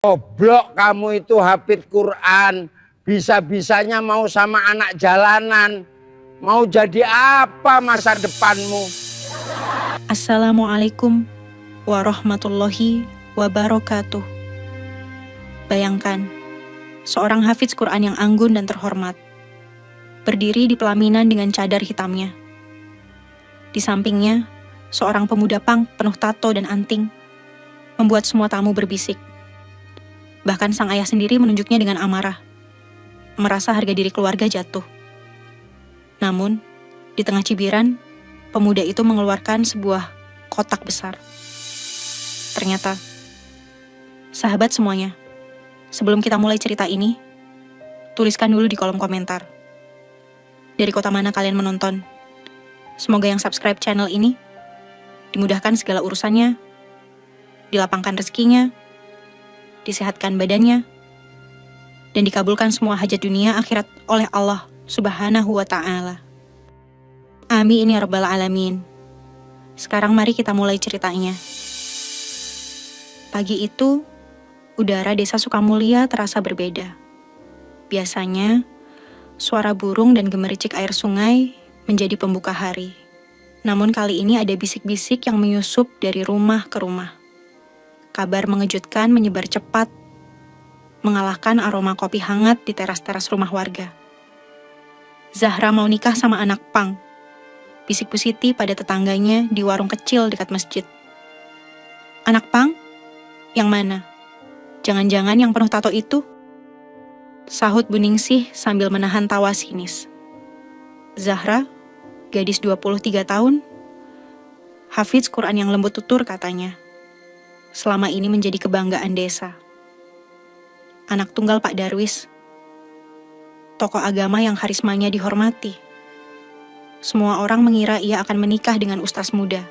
Goblok kamu itu hafid Quran, bisa-bisanya mau sama anak jalanan. Mau jadi apa masa depanmu? Assalamualaikum warahmatullahi wabarakatuh. Bayangkan, seorang hafiz Quran yang anggun dan terhormat, berdiri di pelaminan dengan cadar hitamnya. Di sampingnya, seorang pemuda punk penuh tato dan anting, membuat semua tamu berbisik. Bahkan sang ayah sendiri menunjuknya dengan amarah, merasa harga diri keluarga jatuh. Namun, di tengah cibiran, pemuda itu mengeluarkan sebuah kotak besar. Ternyata, sahabat semuanya, sebelum kita mulai cerita ini, tuliskan dulu di kolom komentar. Dari kota mana kalian menonton? Semoga yang subscribe channel ini dimudahkan segala urusannya, dilapangkan rezekinya, disehatkan badannya, dan dikabulkan semua hajat dunia akhirat oleh Allah Subhanahu wa Ta'ala. Amin ya Rabbal Alamin. Sekarang mari kita mulai ceritanya. Pagi itu, udara desa Sukamulya terasa berbeda. Biasanya, suara burung dan gemericik air sungai menjadi pembuka hari. Namun kali ini ada bisik-bisik yang menyusup dari rumah ke rumah. Kabar mengejutkan menyebar cepat, mengalahkan aroma kopi hangat di teras-teras rumah warga. Zahra mau nikah sama anak pang, bisik Bu Siti pada tetangganya di warung kecil dekat masjid. Anak pang? Yang mana? Jangan-jangan yang penuh tato itu? Sahut Bu Ningsih sambil menahan tawa sinis. Zahra, gadis 23 tahun, hafiz Quran yang lembut tutur katanya. Selama ini menjadi kebanggaan desa. Anak tunggal Pak Darwis, tokoh agama yang karismanya dihormati. Semua orang mengira ia akan menikah dengan ustaz muda,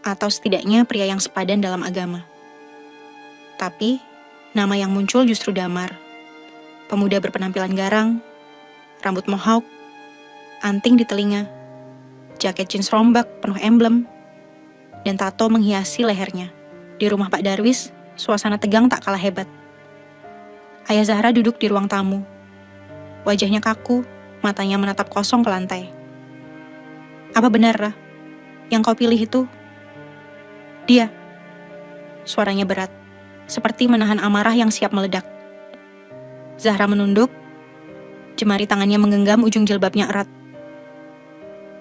atau setidaknya pria yang sepadan dalam agama. Tapi, nama yang muncul justru Damar. Pemuda berpenampilan garang, rambut mohawk, anting di telinga, jaket jeans rombak penuh emblem, dan tato menghiasi lehernya. Di rumah Pak Darwis, suasana tegang tak kalah hebat. Ayah Zahra duduk di ruang tamu. Wajahnya kaku, matanya menatap kosong ke lantai. Apa benar, Rah? Yang kau pilih itu? Dia. Suaranya berat, seperti menahan amarah yang siap meledak. Zahra menunduk, jemari tangannya menggenggam ujung jilbabnya erat.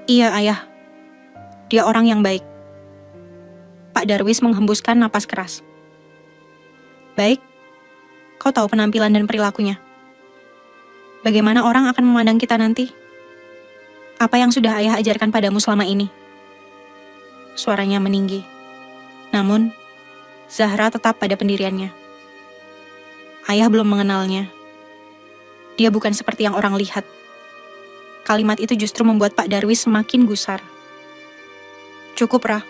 Iya, Ayah. Dia orang yang baik. Pak Darwis menghembuskan napas keras. Baik, kau tahu penampilan dan perilakunya. Bagaimana orang akan memandang kita nanti? Apa yang sudah ayah ajarkan padamu selama ini? Suaranya meninggi. Namun, Zahra tetap pada pendiriannya. Ayah belum mengenalnya. Dia bukan seperti yang orang lihat. Kalimat itu justru membuat Pak Darwis semakin gusar. Cukup, Rah.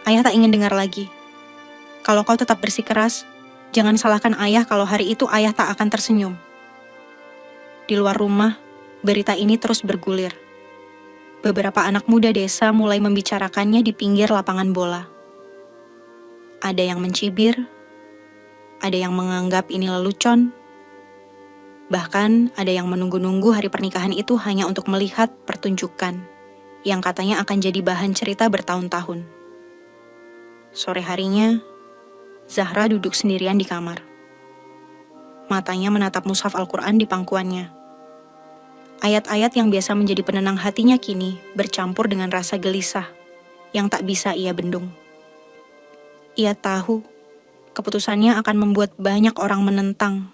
Ayah tak ingin dengar lagi. Kalau kau tetap bersikeras, jangan salahkan ayah kalau hari itu ayah tak akan tersenyum. Di luar rumah, berita ini terus bergulir. Beberapa anak muda desa mulai membicarakannya di pinggir lapangan bola. Ada yang mencibir, ada yang menganggap ini lelucon, bahkan ada yang menunggu-nunggu hari pernikahan itu hanya untuk melihat pertunjukan yang katanya akan jadi bahan cerita bertahun-tahun. Sore harinya, Zahra duduk sendirian di kamar. Matanya menatap mushaf Al-Quran di pangkuannya. Ayat-ayat yang biasa menjadi penenang hatinya kini bercampur dengan rasa gelisah yang tak bisa ia bendung. Ia tahu keputusannya akan membuat banyak orang menentang,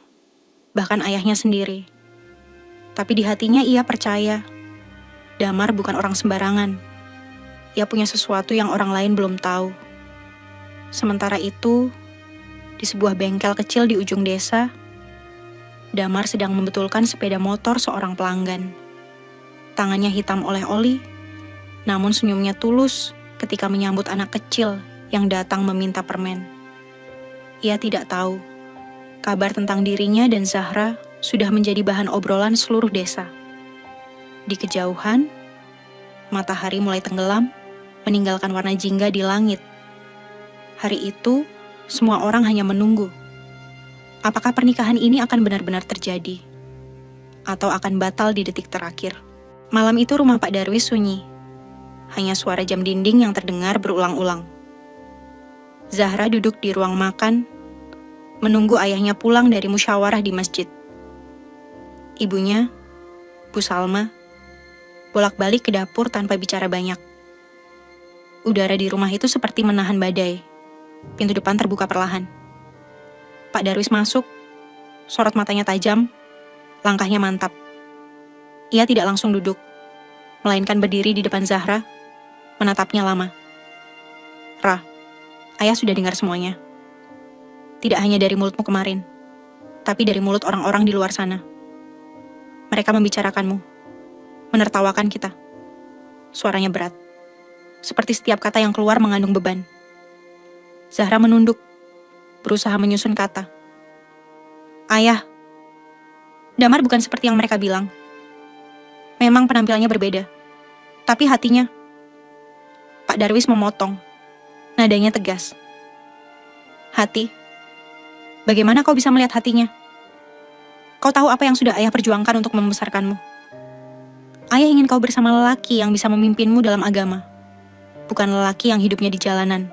bahkan ayahnya sendiri. Tapi di hatinya ia percaya, Damar bukan orang sembarangan. Ia punya sesuatu yang orang lain belum tahu. Sementara itu, di sebuah bengkel kecil di ujung desa, Damar sedang membetulkan sepeda motor seorang pelanggan. Tangannya hitam oleh oli, namun senyumnya tulus ketika menyambut anak kecil yang datang meminta permen. Ia tidak tahu, kabar tentang dirinya dan Zahra sudah menjadi bahan obrolan seluruh desa. Di kejauhan, matahari mulai tenggelam, meninggalkan warna jingga di langit. Hari itu, semua orang hanya menunggu. Apakah pernikahan ini akan benar-benar terjadi? Atau akan batal di detik terakhir? Malam itu rumah Pak Darwis sunyi. Hanya suara jam dinding yang terdengar berulang-ulang. Zahra duduk di ruang makan, menunggu ayahnya pulang dari musyawarah di masjid. Ibunya, Bu Salma, bolak-balik ke dapur tanpa bicara banyak. Udara di rumah itu seperti menahan badai. Pintu depan terbuka perlahan. Pak Darwis masuk, sorot matanya tajam, langkahnya mantap. Ia tidak langsung duduk, melainkan berdiri di depan Zahra, menatapnya lama. "Ra, ayah sudah dengar semuanya. Tidak hanya dari mulutmu kemarin, tapi dari mulut orang-orang di luar sana. Mereka membicarakanmu, menertawakan kita." Suaranya berat, seperti setiap kata yang keluar mengandung beban. Zahra menunduk, berusaha menyusun kata. "Ayah, Damar bukan seperti yang mereka bilang. Memang penampilannya berbeda, tapi hatinya..." Pak Darwis memotong, nadanya tegas. "Hati? Bagaimana kau bisa melihat hatinya? Kau tahu apa yang sudah ayah perjuangkan untuk membesarkanmu. Ayah ingin kau bersama lelaki yang bisa memimpinmu dalam agama, bukan lelaki yang hidupnya di jalanan."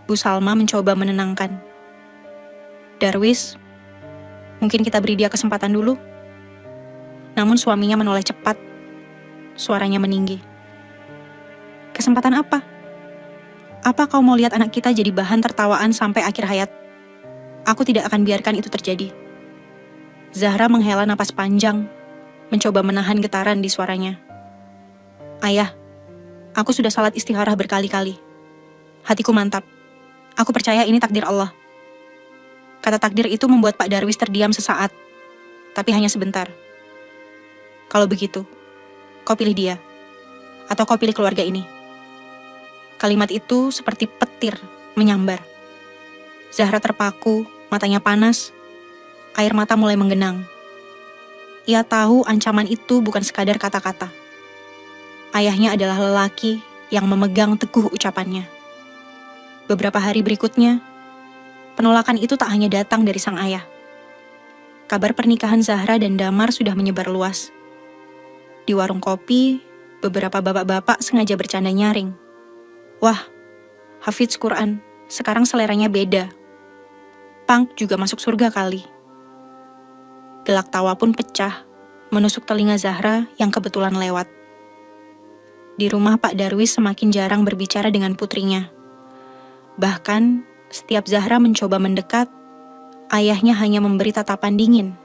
Bu Salma mencoba menenangkan. "Darwis, mungkin kita beri dia kesempatan dulu." Namun suaminya menoleh cepat. Suaranya meninggi. "Kesempatan apa? Apa kau mau lihat anak kita jadi bahan tertawaan sampai akhir hayat? Aku tidak akan biarkan itu terjadi." Zahra menghela napas panjang, mencoba menahan getaran di suaranya. "Ayah, aku sudah salat istikharah berkali-kali. Hatiku mantap. Aku percaya ini takdir Allah." Kata takdir itu membuat Pak Darwis terdiam sesaat, tapi hanya sebentar. "Kalau begitu, kau pilih dia, atau kau pilih keluarga ini." Kalimat itu seperti petir menyambar. Zahra terpaku, matanya panas, air mata mulai menggenang. Ia tahu ancaman itu bukan sekadar kata-kata. Ayahnya adalah lelaki yang memegang teguh ucapannya. Beberapa hari berikutnya, penolakan itu tak hanya datang dari sang ayah. Kabar pernikahan Zahra dan Damar sudah menyebar luas. Di warung kopi, beberapa bapak-bapak sengaja bercanda nyaring. "Wah, Hafiz Quran, sekarang seleranya beda. Punk juga masuk surga kali." Gelak tawa pun pecah, menusuk telinga Zahra yang kebetulan lewat. Di rumah Pak Darwis semakin jarang berbicara dengan putrinya. Bahkan, setiap Zahra mencoba mendekat, ayahnya hanya memberi tatapan dingin.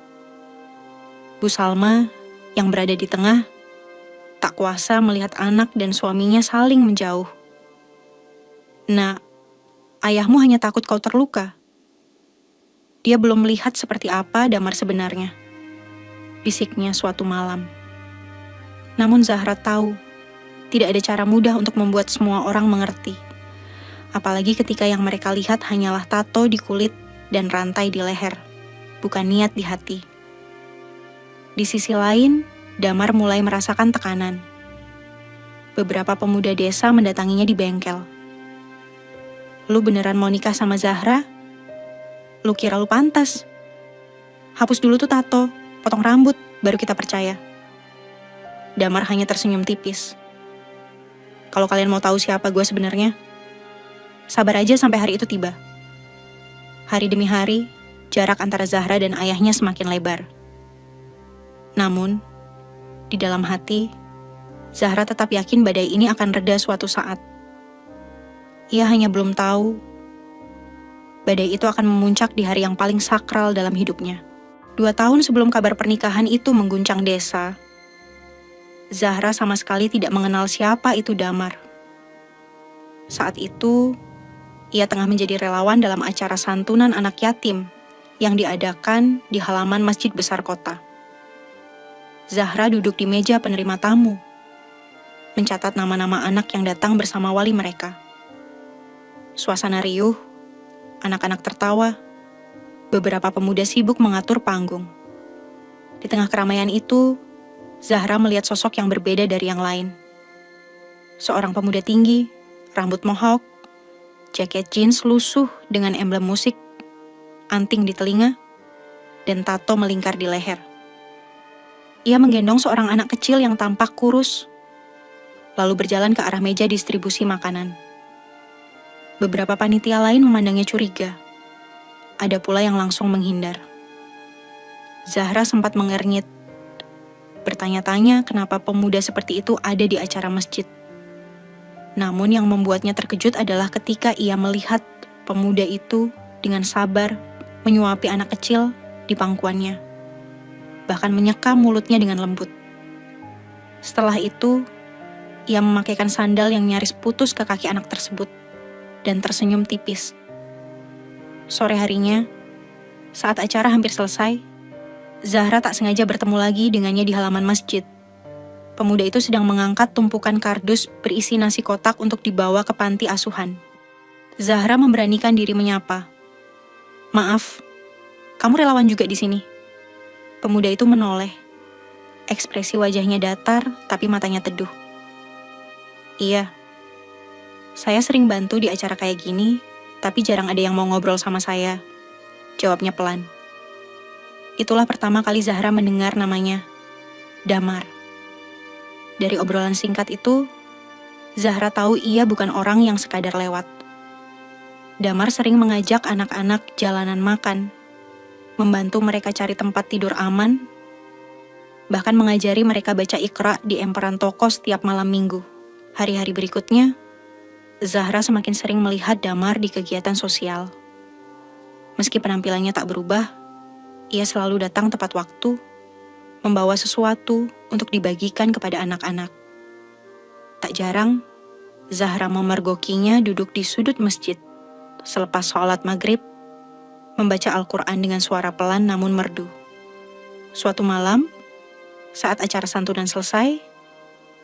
Bu Salma, yang berada di tengah, tak kuasa melihat anak dan suaminya saling menjauh. "Nak, ayahmu hanya takut kau terluka. Dia belum melihat seperti apa Damar sebenarnya," bisiknya suatu malam. Namun Zahra tahu, tidak ada cara mudah untuk membuat semua orang mengerti. Apalagi ketika yang mereka lihat hanyalah tato di kulit dan rantai di leher, bukan niat di hati. Di sisi lain, Damar mulai merasakan tekanan. Beberapa pemuda desa mendatanginya di bengkel. "Lu beneran mau nikah sama Zahra? Lu kira lu pantas? Hapus dulu tuh tato, potong rambut, baru kita percaya." Damar hanya tersenyum tipis. "Kalau kalian mau tahu siapa gue sebenarnya, sabar aja sampai hari itu tiba." Hari demi hari, jarak antara Zahra dan ayahnya semakin lebar. Namun, di dalam hati, Zahra tetap yakin badai ini akan reda suatu saat. Ia hanya belum tahu, badai itu akan memuncak di hari yang paling sakral dalam hidupnya. 2 tahun sebelum kabar pernikahan itu mengguncang desa, Zahra sama sekali tidak mengenal siapa itu Damar. Saat itu, ia tengah menjadi relawan dalam acara santunan anak yatim yang diadakan di halaman masjid besar kota. Zahra duduk di meja penerima tamu, mencatat nama-nama anak yang datang bersama wali mereka. Suasana riuh, anak-anak tertawa, beberapa pemuda sibuk mengatur panggung. Di tengah keramaian itu, Zahra melihat sosok yang berbeda dari yang lain. Seorang pemuda tinggi, rambut mohawk, jaket jeans lusuh dengan emblem musik, anting di telinga, dan tato melingkar di leher. Ia menggendong seorang anak kecil yang tampak kurus, lalu berjalan ke arah meja distribusi makanan. Beberapa panitia lain memandangnya curiga. Ada pula yang langsung menghindar. Zahra sempat mengernyit, bertanya-tanya kenapa pemuda seperti itu ada di acara masjid. Namun yang membuatnya terkejut adalah ketika ia melihat pemuda itu dengan sabar menyuapi anak kecil di pangkuannya, bahkan menyeka mulutnya dengan lembut. Setelah itu, ia memakaikan sandal yang nyaris putus ke kaki anak tersebut dan tersenyum tipis. Sore harinya, saat acara hampir selesai, Zahra tak sengaja bertemu lagi dengannya di halaman masjid. Pemuda itu sedang mengangkat tumpukan kardus berisi nasi kotak untuk dibawa ke panti asuhan. Zahra memberanikan diri menyapa. "Maaf, kamu relawan juga di sini?" Pemuda itu menoleh. Ekspresi wajahnya datar, tapi matanya teduh. "Iya, saya sering bantu di acara kayak gini, tapi jarang ada yang mau ngobrol sama saya," jawabnya pelan. Itulah pertama kali Zahra mendengar namanya, Damar. Dari obrolan singkat itu, Zahra tahu ia bukan orang yang sekadar lewat. Damar sering mengajak anak-anak jalanan makan, membantu mereka cari tempat tidur aman, bahkan mengajari mereka baca Iqra di emperan toko setiap malam minggu. Hari-hari berikutnya, Zahra semakin sering melihat Damar di kegiatan sosial. Meski penampilannya tak berubah, ia selalu datang tepat waktu, membawa sesuatu untuk dibagikan kepada anak-anak. Tak jarang, Zahra memergokinya duduk di sudut masjid, selepas sholat maghrib, membaca Al-Quran dengan suara pelan namun merdu. Suatu malam, saat acara santunan selesai,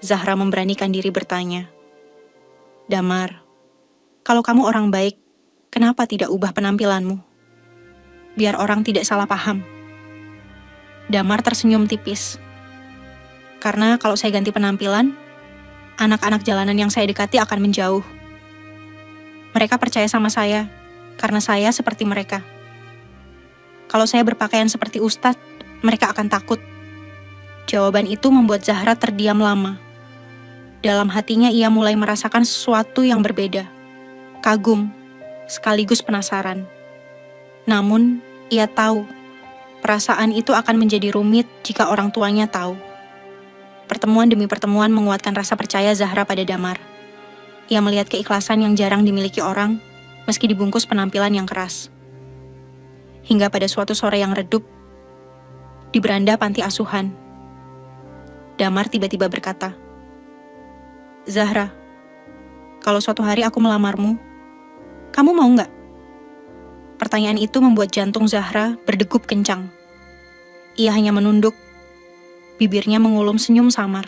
Zahra memberanikan diri bertanya, "Damar, kalau kamu orang baik, kenapa tidak ubah penampilanmu? Biar orang tidak salah paham." Damar tersenyum tipis. "Karena kalau saya ganti penampilan, anak-anak jalanan yang saya dekati akan menjauh. Mereka percaya sama saya, karena saya seperti mereka. Kalau saya berpakaian seperti ustadz, mereka akan takut." Jawaban itu membuat Zahra terdiam lama. Dalam hatinya ia mulai merasakan sesuatu yang berbeda. Kagum, sekaligus penasaran. Namun, ia tahu perasaan itu akan menjadi rumit jika orang tuanya tahu. Pertemuan demi pertemuan menguatkan rasa percaya Zahra pada Damar. Ia melihat keikhlasan yang jarang dimiliki orang, meski dibungkus penampilan yang keras. Hingga pada suatu sore yang redup, di beranda panti asuhan, Damar tiba-tiba berkata, "Zahra, kalau suatu hari aku melamarmu, kamu mau nggak?" Pertanyaan itu membuat jantung Zahra berdegup kencang. Ia hanya menunduk, bibirnya mengulum senyum samar.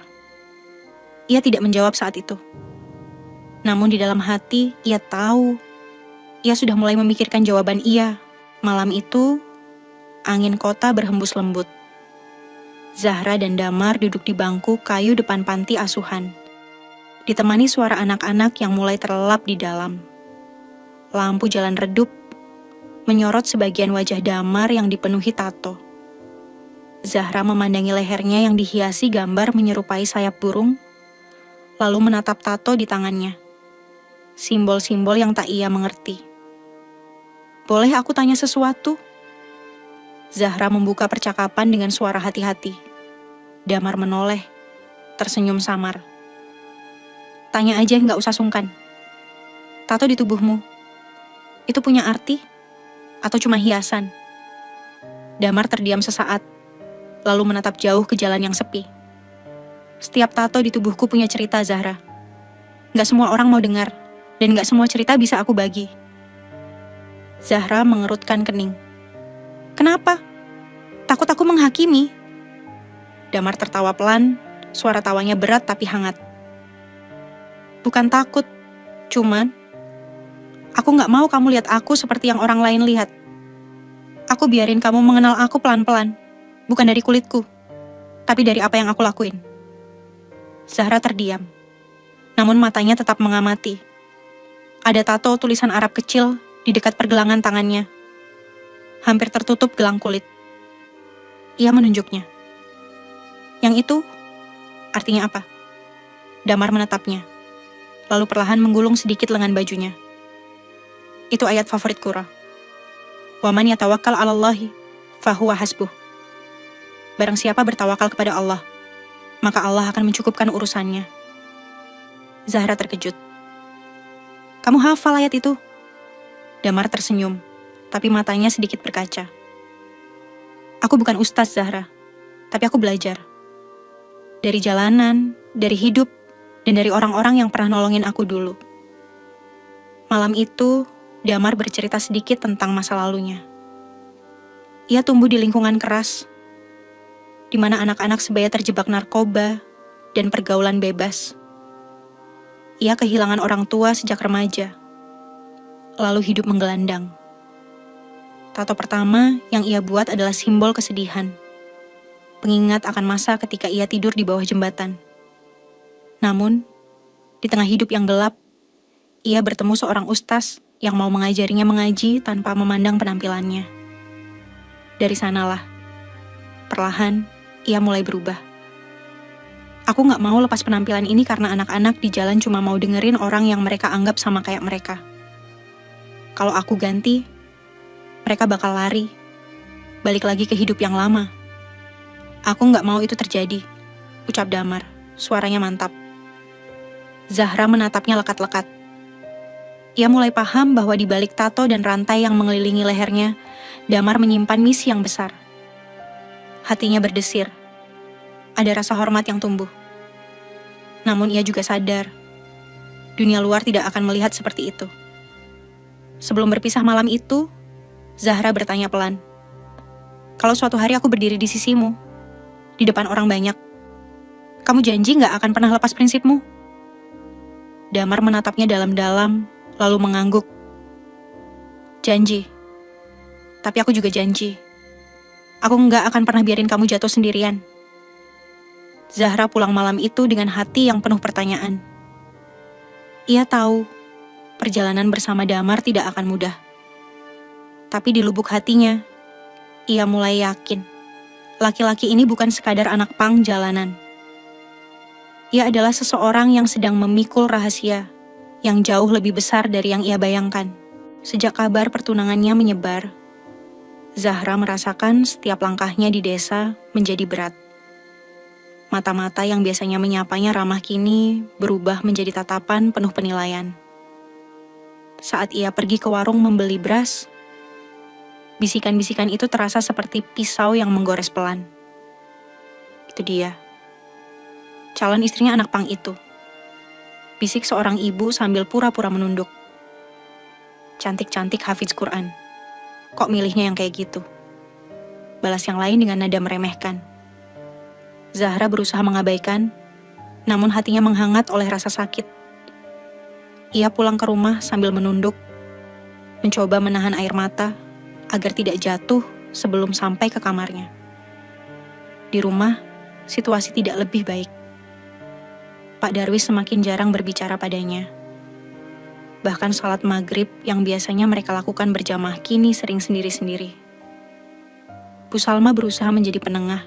Ia tidak menjawab saat itu. Namun di dalam hati, ia tahu. Ia sudah mulai memikirkan jawaban ia. Malam itu, angin kota berhembus lembut. Zahra dan Damar duduk di bangku kayu depan panti asuhan, ditemani suara anak-anak yang mulai terlelap di dalam. Lampu jalan redup menyorot sebagian wajah Damar yang dipenuhi tato. Zahra memandangi lehernya yang dihiasi gambar menyerupai sayap burung, lalu menatap tato di tangannya. Simbol-simbol yang tak ia mengerti. "Boleh aku tanya sesuatu?" Zahra membuka percakapan dengan suara hati-hati. Damar menoleh, tersenyum samar. "Tanya aja, nggak usah sungkan. Tato di tubuhmu, itu punya arti? Atau cuma hiasan?" Damar terdiam sesaat, lalu menatap jauh ke jalan yang sepi. "Setiap tato di tubuhku punya cerita, Zahra. Nggak semua orang mau dengar, dan nggak semua cerita bisa aku bagi." Zahra mengerutkan kening. "Kenapa? Takut aku menghakimi?" Damar tertawa pelan, suara tawanya berat tapi hangat. "Bukan takut, cuman aku gak mau kamu lihat aku seperti yang orang lain lihat. Aku biarin kamu mengenal aku pelan-pelan, bukan dari kulitku, tapi dari apa yang aku lakuin." Zahra terdiam, namun matanya tetap mengamati. Ada tato tulisan Arab kecil di dekat pergelangan tangannya. hampir tertutup gelang kulit. Ia menunjuknya. Yang itu artinya apa? Damar menatapnya, lalu perlahan menggulung sedikit lengan bajunya. Itu ayat favorit Qura. Wa man yatawakkal 'alallahi fahuwa hasbuh. Barang siapa bertawakal kepada Allah, maka Allah akan mencukupkan urusannya. Zahra terkejut. Kamu hafal ayat itu? Damar tersenyum, tapi matanya sedikit berkaca. Aku bukan ustaz, Zahra, tapi aku belajar. Dari jalanan, dari hidup, dan dari orang-orang yang pernah nolongin aku dulu. Malam itu, Damar bercerita sedikit tentang masa lalunya. Ia tumbuh di lingkungan keras, di mana anak-anak sebaya terjebak narkoba dan pergaulan bebas. Ia kehilangan orang tua sejak remaja, lalu hidup menggelandang. Tato pertama yang ia buat adalah simbol kesedihan, pengingat akan masa ketika ia tidur di bawah jembatan. Namun, di tengah hidup yang gelap, ia bertemu seorang ustaz yang mau mengajarinya mengaji tanpa memandang penampilannya. Dari sanalah, perlahan, ia mulai berubah. Aku gak mau lepas penampilan ini karena anak-anak di jalan cuma mau dengerin orang yang mereka anggap sama kayak mereka. Kalau aku ganti, mereka bakal lari, balik lagi ke hidup yang lama. Aku gak mau itu terjadi, ucap Damar, suaranya mantap. Zahra menatapnya lekat-lekat. Ia mulai paham bahwa di balik tato dan rantai yang mengelilingi lehernya, Damar menyimpan misi yang besar. Hatinya berdesir. Ada rasa hormat yang tumbuh. Namun ia juga sadar, dunia luar tidak akan melihat seperti itu. Sebelum berpisah malam itu, Zahra bertanya pelan. Kalau suatu hari aku berdiri di sisimu, di depan orang banyak, kamu janji gak akan pernah lepas prinsipmu? Damar menatapnya dalam-dalam, lalu mengangguk. Janji. Tapi aku juga janji. Aku gak akan pernah biarin kamu jatuh sendirian. Zahra pulang malam itu dengan hati yang penuh pertanyaan. Ia tahu, perjalanan bersama Damar tidak akan mudah. Tapi di lubuk hatinya, ia mulai yakin, laki-laki ini bukan sekadar anak pang jalanan. Ia adalah seseorang yang sedang memikul rahasia yang jauh lebih besar dari yang ia bayangkan. Sejak kabar pertunangannya menyebar, Zahra merasakan setiap langkahnya di desa menjadi berat. Mata-mata yang biasanya menyapanya ramah kini berubah menjadi tatapan penuh penilaian. Saat ia pergi ke warung membeli beras, bisikan-bisikan itu terasa seperti pisau yang menggores pelan. Itu dia, calon istrinya anak pang itu. Bisik seorang ibu sambil pura-pura menunduk. Cantik-cantik hafiz Quran. Kok milihnya yang kayak gitu? Balas yang lain dengan nada meremehkan. Zahra berusaha mengabaikan, namun hatinya menghangat oleh rasa sakit. Ia pulang ke rumah sambil menunduk, mencoba menahan air mata agar tidak jatuh sebelum sampai ke kamarnya. Di rumah, situasi tidak lebih baik. Pak Darwis semakin jarang berbicara padanya. Bahkan salat maghrib yang biasanya mereka lakukan berjamaah kini sering sendiri-sendiri. Bu Salma berusaha menjadi penengah,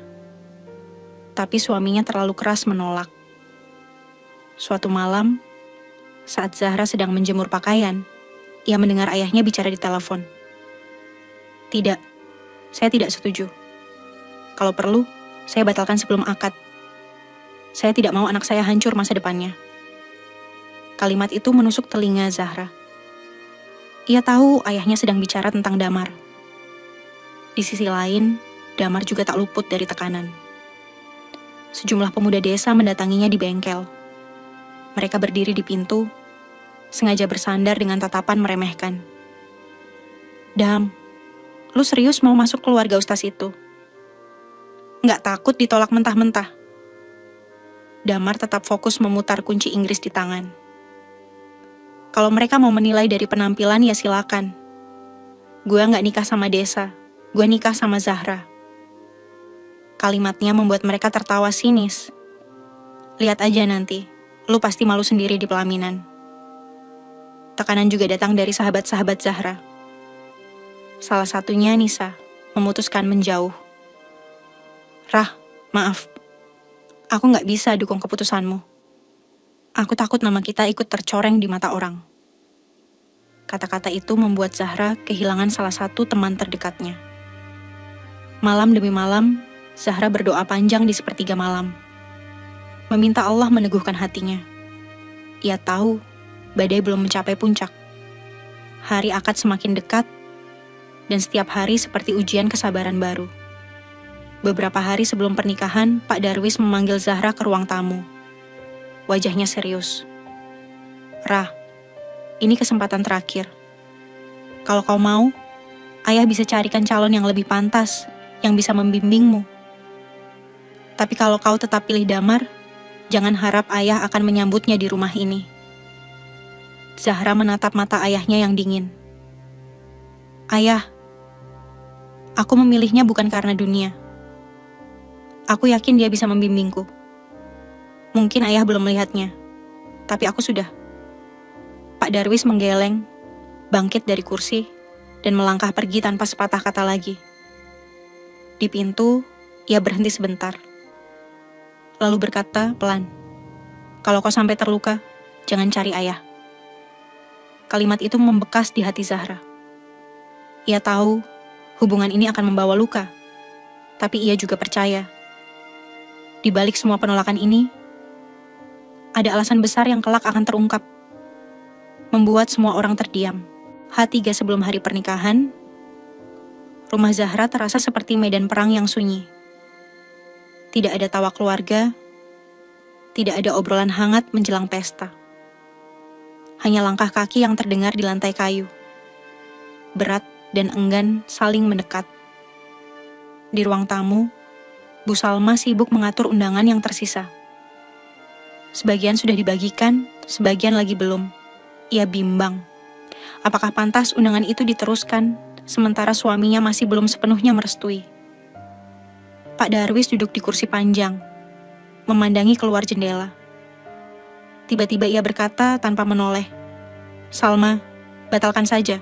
tapi suaminya terlalu keras menolak. Suatu malam, saat Zahra sedang menjemur pakaian, ia mendengar ayahnya bicara di telepon. Tidak, saya tidak setuju. Kalau perlu, saya batalkan sebelum akad. Saya tidak mau anak saya hancur masa depannya. Kalimat itu menusuk telinga Zahra. Ia tahu ayahnya sedang bicara tentang Damar. Di sisi lain, Damar juga tak luput dari tekanan. Sejumlah pemuda desa mendatanginya di bengkel. Mereka berdiri di pintu, sengaja bersandar dengan tatapan meremehkan. Dam, lu serius mau masuk keluarga ustaz itu? Nggak takut ditolak mentah-mentah? Damar tetap fokus memutar kunci Inggris di tangan. Kalau mereka mau menilai dari penampilan ya silakan. Gue nggak nikah sama desa, gue nikah sama Zahra. Kalimatnya membuat mereka tertawa sinis. Lihat aja nanti, lu pasti malu sendiri di pelaminan. Tekanan juga datang dari sahabat-sahabat Zahra. Salah satunya Nisa, memutuskan menjauh. Rah, maaf. Aku gak bisa dukung keputusanmu. Aku takut nama kita ikut tercoreng di mata orang. Kata-kata itu membuat Zahra kehilangan salah satu teman terdekatnya. Malam demi malam, Zahra berdoa panjang di sepertiga malam. Meminta Allah meneguhkan hatinya. Ia tahu badai belum mencapai puncak. Hari akad semakin dekat, dan setiap hari seperti ujian kesabaran baru. Beberapa hari sebelum pernikahan, Pak Darwis memanggil Zahra ke ruang tamu. Wajahnya serius. Rah, ini kesempatan terakhir. Kalau kau mau, ayah bisa carikan calon yang lebih pantas, yang bisa membimbingmu. Tapi kalau kau tetap pilih Damar, jangan harap ayah akan menyambutnya di rumah ini. Zahra menatap mata ayahnya yang dingin. Ayah, aku memilihnya bukan karena dunia. Aku yakin dia bisa membimbingku. Mungkin ayah belum melihatnya, tapi aku sudah. Pak Darwis menggeleng, bangkit dari kursi, dan melangkah pergi tanpa sepatah kata lagi. Di pintu, ia berhenti sebentar. Lalu berkata pelan, "Kalau kau sampai terluka, jangan cari ayah." Kalimat itu membekas di hati Zahra. Ia tahu hubungan ini akan membawa luka, tapi ia juga percaya. Di balik semua penolakan ini, ada alasan besar yang kelak akan terungkap. Membuat semua orang terdiam. H3 sebelum hari pernikahan, rumah Zahra terasa seperti medan perang yang sunyi. Tidak ada tawa keluarga, tidak ada obrolan hangat menjelang pesta. Hanya langkah kaki yang terdengar di lantai kayu. Berat dan enggan saling mendekat. Di ruang tamu, Bu Salma sibuk mengatur undangan yang tersisa. Sebagian sudah dibagikan, sebagian lagi belum. Ia bimbang. Apakah pantas undangan itu diteruskan, sementara suaminya masih belum sepenuhnya merestui? Pak Darwis duduk di kursi panjang, memandangi keluar jendela. Tiba-tiba ia berkata tanpa menoleh, "Salma, batalkan saja.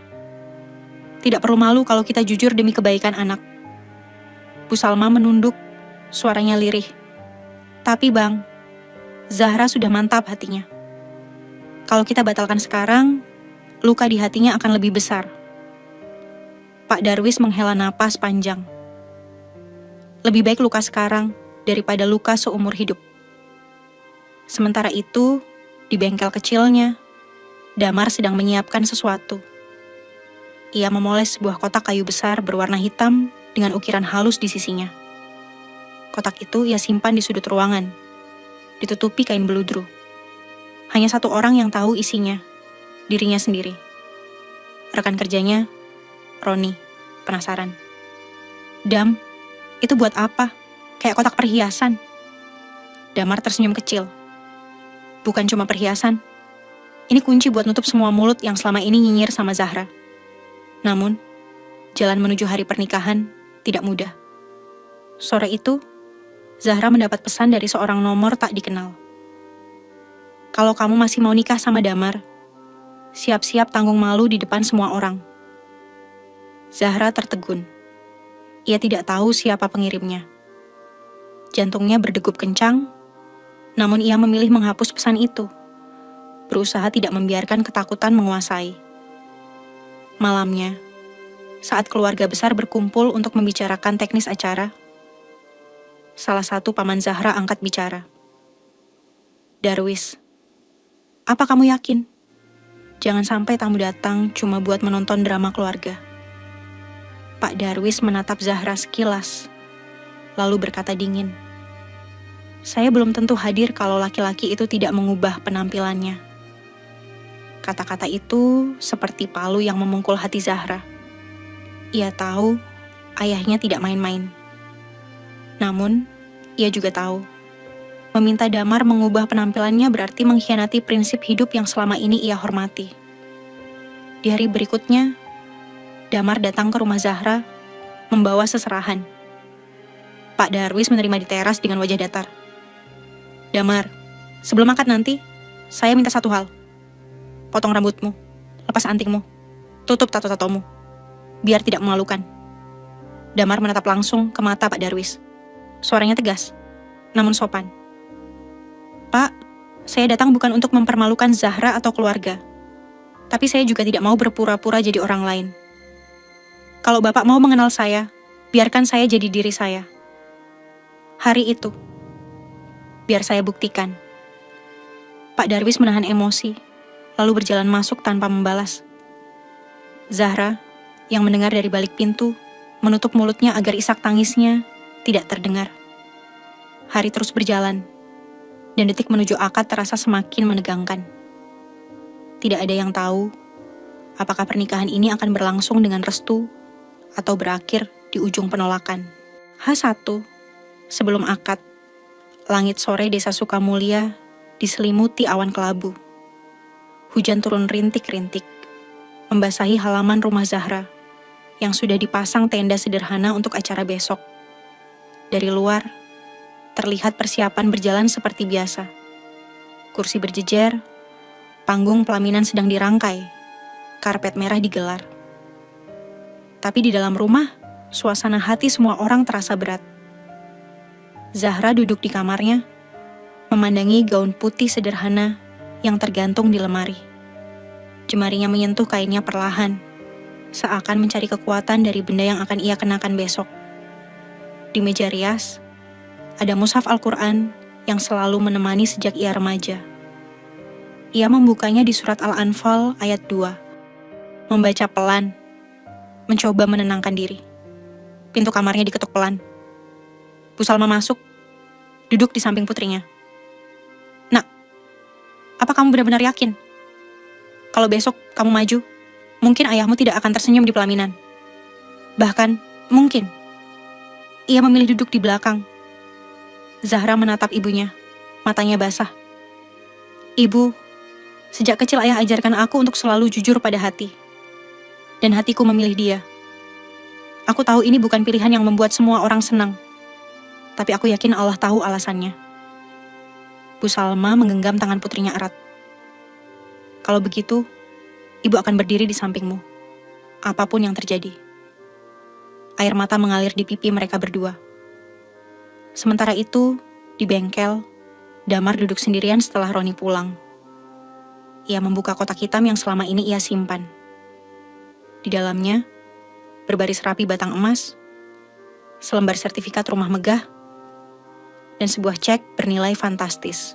Tidak perlu malu kalau kita jujur demi kebaikan anak." Bu Salma menunduk, suaranya lirih. "Tapi Bang, Zahra sudah mantap hatinya. Kalau kita batalkan sekarang, luka di hatinya akan lebih besar." Pak Darwis menghela napas panjang. Lebih baik luka sekarang daripada luka seumur hidup. Sementara itu, di bengkel kecilnya, Damar sedang menyiapkan sesuatu. Ia memoles sebuah kotak kayu besar berwarna hitam dengan ukiran halus di sisinya. Kotak itu ia simpan di sudut ruangan, ditutupi kain beludru. Hanya satu orang yang tahu isinya, dirinya sendiri. Rekan kerjanya, Roni, penasaran. "Dam, itu buat apa? Kayak kotak perhiasan." Damar tersenyum kecil. "Bukan cuma perhiasan. Ini kunci buat nutup semua mulut yang selama ini nyinyir sama Zahra. Namun, jalan menuju hari pernikahan tidak mudah." Sore itu, Zahra mendapat pesan dari seorang nomor tak dikenal. "Kalau kamu masih mau nikah sama Damar, siap-siap tanggung malu di depan semua orang." Zahra tertegun. Ia tidak tahu siapa pengirimnya. Jantungnya berdegup kencang, namun ia memilih menghapus pesan itu, berusaha tidak membiarkan ketakutan menguasai. Malamnya, saat keluarga besar berkumpul untuk membicarakan teknis acara, salah satu paman Zahra angkat bicara. "Darwis, apa kamu yakin? Jangan sampai tamu datang cuma buat menonton drama keluarga." Pak Darwis menatap Zahra sekilas, lalu berkata dingin, "Saya belum tentu hadir kalau laki-laki itu tidak mengubah penampilannya." Kata-kata itu seperti palu yang memungkul hati Zahra. Ia tahu ayahnya tidak main-main. Namun, ia juga tahu, meminta Damar mengubah penampilannya berarti mengkhianati prinsip hidup yang selama ini ia hormati. Di hari berikutnya, Damar datang ke rumah Zahra, membawa seserahan. Pak Darwis menerima di teras dengan wajah datar. "Damar, sebelum akad nanti, saya minta satu hal. Potong rambutmu, lepas antingmu, tutup tato-tatomu. biar tidak memalukan. Damar menatap langsung ke mata Pak Darwis. Suaranya tegas, namun sopan. Pak, saya datang bukan untuk mempermalukan Zahra atau keluarga. Tapi saya juga tidak mau berpura-pura jadi orang lain. Kalau Bapak mau mengenal saya, biarkan saya jadi diri saya. Hari itu, biar saya buktikan. Pak Darwis menahan emosi, lalu berjalan masuk tanpa membalas. Zahra, yang mendengar dari balik pintu, menutup mulutnya agar isak tangisnya tidak terdengar. Hari terus berjalan, dan detik menuju akad terasa semakin menegangkan. Tidak ada yang tahu apakah pernikahan ini akan berlangsung dengan restu atau berakhir di ujung penolakan. H1, sebelum akad, langit sore desa Sukamulya diselimuti awan kelabu. Hujan turun rintik-rintik, membasahi halaman rumah Zahra yang sudah dipasang tenda sederhana untuk acara besok. Dari luar, terlihat persiapan berjalan seperti biasa. Kursi berjejer, panggung pelaminan sedang dirangkai, karpet merah digelar. Tapi di dalam rumah, suasana hati semua orang terasa berat. Zahra duduk di kamarnya, memandangi gaun putih sederhana yang tergantung di lemari. Jemarinya menyentuh kainnya perlahan, seakan mencari kekuatan dari benda yang akan ia kenakan besok. Di meja rias, ada mushaf Al-Quran yang selalu menemani sejak ia remaja. Ia membukanya di surat Al-Anfal ayat 2. Membaca pelan, mencoba menenangkan diri. Pintu kamarnya diketuk pelan. Bu Salma masuk, duduk di samping putrinya. Nak, apa kamu benar-benar yakin? Kalau besok kamu maju, mungkin ayahmu tidak akan tersenyum di pelaminan. Bahkan, mungkin, ia memilih duduk di belakang. Zahra menatap ibunya, matanya basah. Ibu, sejak kecil ayah ajarkan aku untuk selalu jujur pada hati. Dan hatiku memilih dia. Aku tahu ini bukan pilihan yang membuat semua orang senang. Tapi aku yakin Allah tahu alasannya. Bu Salma menggenggam tangan putrinya erat. Kalau begitu, ibu akan berdiri di sampingmu. Apapun yang terjadi. Air mata mengalir di pipi mereka berdua. Sementara itu, di bengkel, Damar duduk sendirian setelah Roni pulang. Ia membuka kotak hitam yang selama ini ia simpan. Di dalamnya, berbaris rapi batang emas, selembar sertifikat rumah megah, dan sebuah cek bernilai fantastis.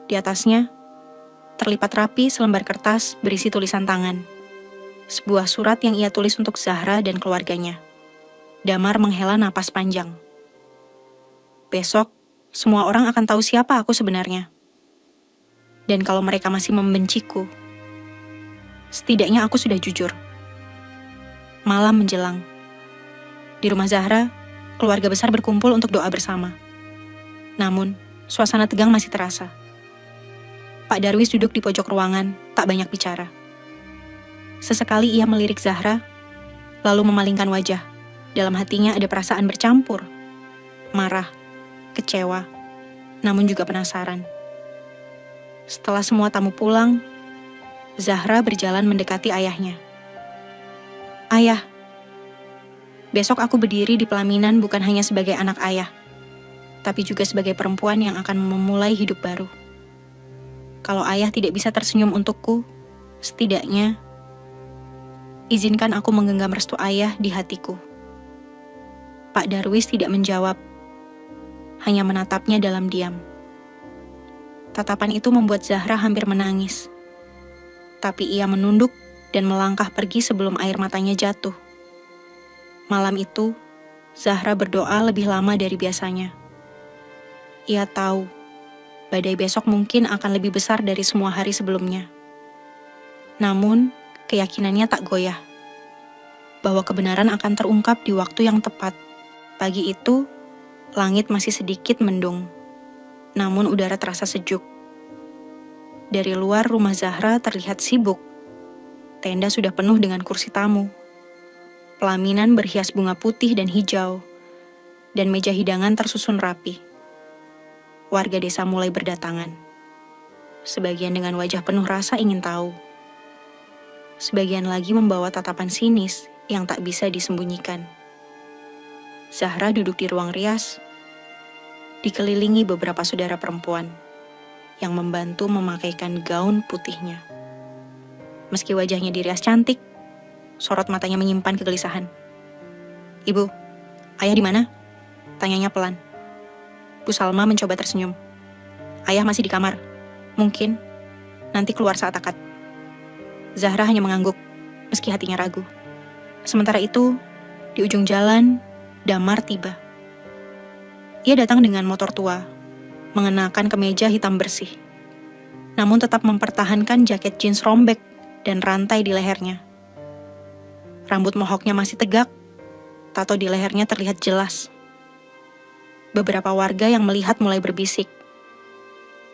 Di atasnya, terlipat rapi selembar kertas berisi tulisan tangan. Sebuah surat yang ia tulis untuk Zahra dan keluarganya. Damar menghela napas panjang. Besok, semua orang akan tahu siapa aku sebenarnya. Dan kalau mereka masih membenciku, setidaknya aku sudah jujur. Malam menjelang. Di rumah Zahra, keluarga besar berkumpul untuk doa bersama. Namun, suasana tegang masih terasa. Pak Darwis duduk di pojok ruangan, tak banyak bicara. Sesekali ia melirik Zahra, lalu memalingkan wajah. Dalam hatinya ada perasaan bercampur, marah, kecewa, namun juga penasaran. Setelah semua tamu pulang, Zahra berjalan mendekati ayahnya. Ayah, besok aku berdiri di pelaminan bukan hanya sebagai anak ayah, tapi juga sebagai perempuan yang akan memulai hidup baru. Kalau ayah tidak bisa tersenyum untukku, setidaknya izinkan aku menggenggam restu ayah di hatiku. Pak Darwis tidak menjawab, hanya menatapnya dalam diam. Tatapan itu membuat Zahra hampir menangis. Tapi ia menunduk dan melangkah pergi sebelum air matanya jatuh. Malam itu, Zahra berdoa lebih lama dari biasanya. Ia tahu, badai besok mungkin akan lebih besar dari semua hari sebelumnya. Namun, keyakinannya tak goyah, bahwa kebenaran akan terungkap di waktu yang tepat. Pagi itu, langit masih sedikit mendung, namun udara terasa sejuk. Dari luar rumah Zahra terlihat sibuk. Tenda sudah penuh dengan kursi tamu. Pelaminan berhias bunga putih dan hijau, dan meja hidangan tersusun rapi. Warga desa mulai berdatangan. Sebagian dengan wajah penuh rasa ingin tahu. Sebagian lagi membawa tatapan sinis yang tak bisa disembunyikan. Zahra duduk di ruang rias, dikelilingi beberapa saudara perempuan yang membantu memakaikan gaun putihnya. Meski wajahnya dirias cantik, sorot matanya menyimpan kegelisahan. "Ibu, ayah di mana?" tanyanya pelan. Bu Salma mencoba tersenyum. "Ayah masih di kamar. Mungkin nanti keluar saat akad." Zahra hanya mengangguk, meski hatinya ragu. Sementara itu, di ujung jalan, Damar tiba. Ia datang dengan motor tua, mengenakan kemeja hitam bersih, namun tetap mempertahankan jaket jeans robek dan rantai di lehernya. Rambut mohoknya masih tegak, tato di lehernya terlihat jelas. Beberapa warga yang melihat mulai berbisik.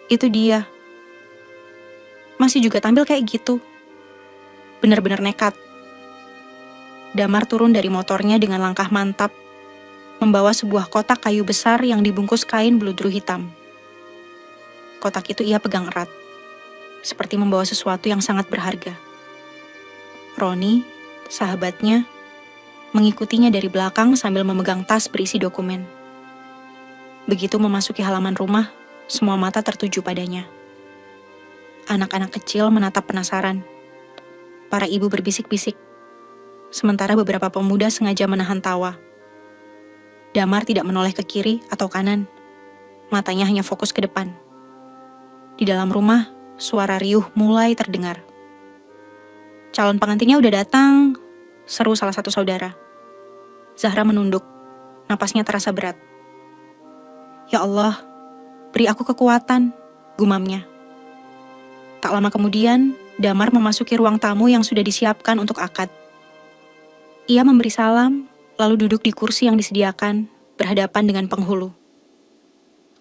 "Itu dia. Masih juga tampil kayak gitu. Benar-benar nekat." Damar turun dari motornya dengan langkah mantap, membawa sebuah kotak kayu besar yang dibungkus kain beludru hitam. Kotak itu ia pegang erat, seperti membawa sesuatu yang sangat berharga. Roni, sahabatnya, mengikutinya dari belakang sambil memegang tas berisi dokumen. Begitu memasuki halaman rumah, semua mata tertuju padanya. Anak-anak kecil menatap penasaran. Para ibu berbisik-bisik, sementara beberapa pemuda sengaja menahan tawa. Damar tidak menoleh ke kiri atau kanan, matanya hanya fokus ke depan. Di dalam rumah, suara riuh mulai terdengar. "Calon pengantinnya udah datang," seru salah satu saudara. Zahra menunduk, napasnya terasa berat. "Ya Allah, beri aku kekuatan," gumamnya. Tak lama kemudian, Damar memasuki ruang tamu yang sudah disiapkan untuk akad. Ia memberi salam, lalu duduk di kursi yang disediakan, berhadapan dengan penghulu.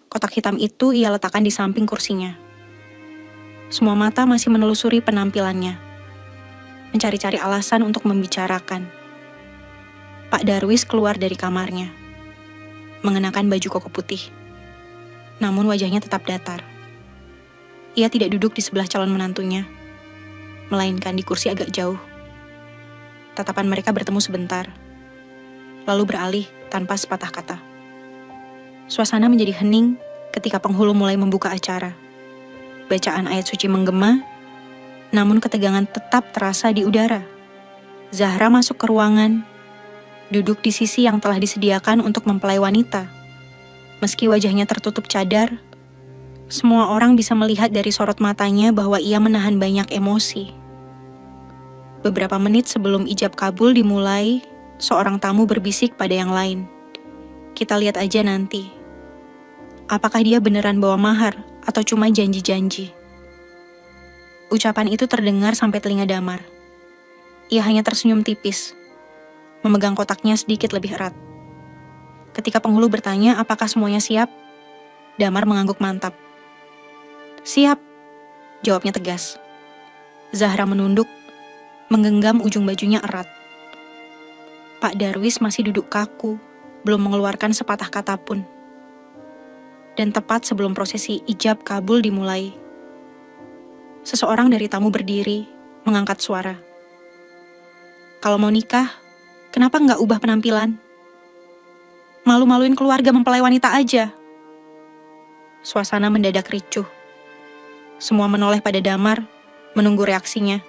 Kotak hitam itu ia letakkan di samping kursinya. Semua mata masih menelusuri penampilannya, mencari-cari alasan untuk membicarakan. Pak Darwis keluar dari kamarnya, mengenakan baju koko putih. Namun wajahnya tetap datar. Ia tidak duduk di sebelah calon menantunya, melainkan di kursi agak jauh. Tatapan mereka bertemu sebentar, lalu beralih tanpa sepatah kata. Suasana menjadi hening ketika penghulu mulai membuka acara. Bacaan ayat suci menggema, namun ketegangan tetap terasa di udara. Zahra masuk ke ruangan, duduk di sisi yang telah disediakan untuk mempelai wanita. Meski wajahnya tertutup cadar, semua orang bisa melihat dari sorot matanya bahwa ia menahan banyak emosi. Beberapa menit sebelum ijab kabul dimulai, seorang tamu berbisik pada yang lain. "Kita lihat aja nanti. Apakah dia beneran bawa mahar atau cuma janji-janji?" Ucapan itu terdengar sampai telinga Damar. Ia hanya tersenyum tipis, memegang kotaknya sedikit lebih erat. Ketika penghulu bertanya apakah semuanya siap, Damar mengangguk mantap. "Siap," jawabnya tegas. Zahra menunduk, menggenggam ujung bajunya erat. Pak Darwis masih duduk kaku, belum mengeluarkan sepatah kata pun. Dan tepat sebelum prosesi ijab kabul dimulai, seseorang dari tamu berdiri, mengangkat suara. "Kalau mau nikah, kenapa nggak ubah penampilan? Malu-maluin keluarga mempelai wanita aja." Suasana mendadak ricuh. Semua menoleh pada Damar, menunggu reaksinya.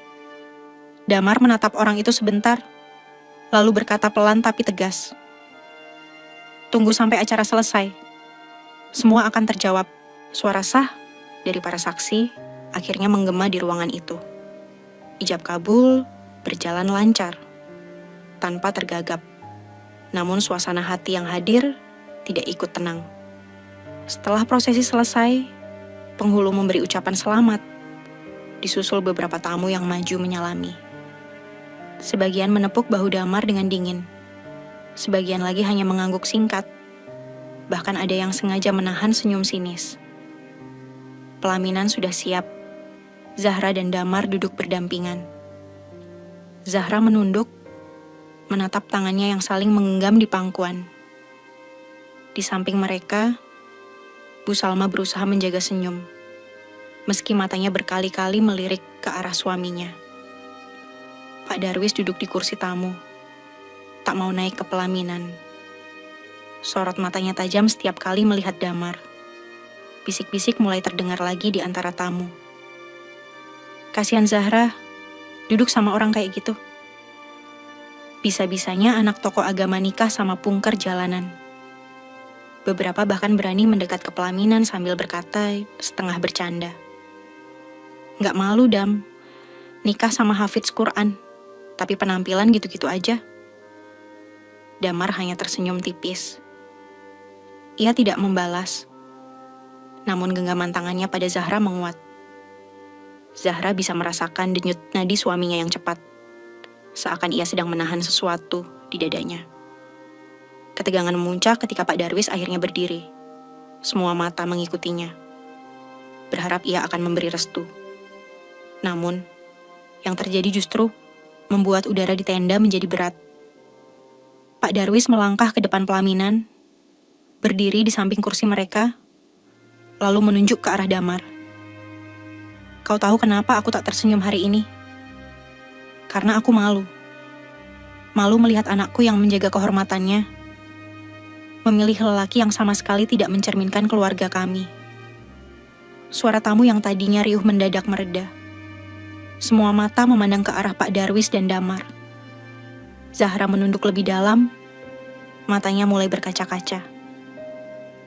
Damar menatap orang itu sebentar, lalu berkata pelan tapi tegas, "Tunggu sampai acara selesai. Semua akan terjawab." Suara sah dari para saksi akhirnya menggema di ruangan itu. Ijab kabul berjalan lancar, tanpa tergagap. Namun suasana hati yang hadir tidak ikut tenang. Setelah prosesi selesai, penghulu memberi ucapan selamat, disusul beberapa tamu yang maju menyalami. Sebagian menepuk bahu Damar dengan dingin. Sebagian lagi hanya mengangguk singkat. Bahkan ada yang sengaja menahan senyum sinis. Pelaminan sudah siap. Zahra dan Damar duduk berdampingan. Zahra menunduk, menatap tangannya yang saling menggenggam di pangkuan. Di samping mereka, Bu Salma berusaha menjaga senyum, meski matanya berkali-kali melirik ke arah suaminya. Pak Darwis duduk di kursi tamu, tak mau naik ke pelaminan. Sorot matanya tajam setiap kali melihat Damar. Bisik-bisik mulai terdengar lagi di antara tamu. Kasihan Zahra, duduk sama orang kayak gitu. Bisa-bisanya anak tokoh agama nikah sama punker jalanan. Beberapa bahkan berani mendekat ke pelaminan sambil berkata setengah bercanda. Nggak malu, Dam. Nikah sama Hafidz Quran, tapi penampilan gitu-gitu aja. Damar hanya tersenyum tipis. Ia tidak membalas. Namun genggaman tangannya pada Zahra menguat. Zahra bisa merasakan denyut nadi suaminya yang cepat. Seakan ia sedang menahan sesuatu di dadanya. Ketegangan memuncak ketika Pak Darwis akhirnya berdiri. Semua mata mengikutinya. Berharap ia akan memberi restu. Namun, yang terjadi justru membuat udara di tenda menjadi berat. Pak Darwis melangkah ke depan pelaminan, berdiri di samping kursi mereka, lalu menunjuk ke arah Damar. Kau tahu kenapa aku tak tersenyum hari ini? Karena aku malu. Malu melihat anakku yang menjaga kehormatannya, memilih lelaki yang sama sekali tidak mencerminkan keluarga kami. Suara tamu yang tadinya riuh mendadak mereda. Semua mata memandang ke arah Pak Darwis dan Damar. Zahra menunduk lebih dalam, matanya mulai berkaca-kaca.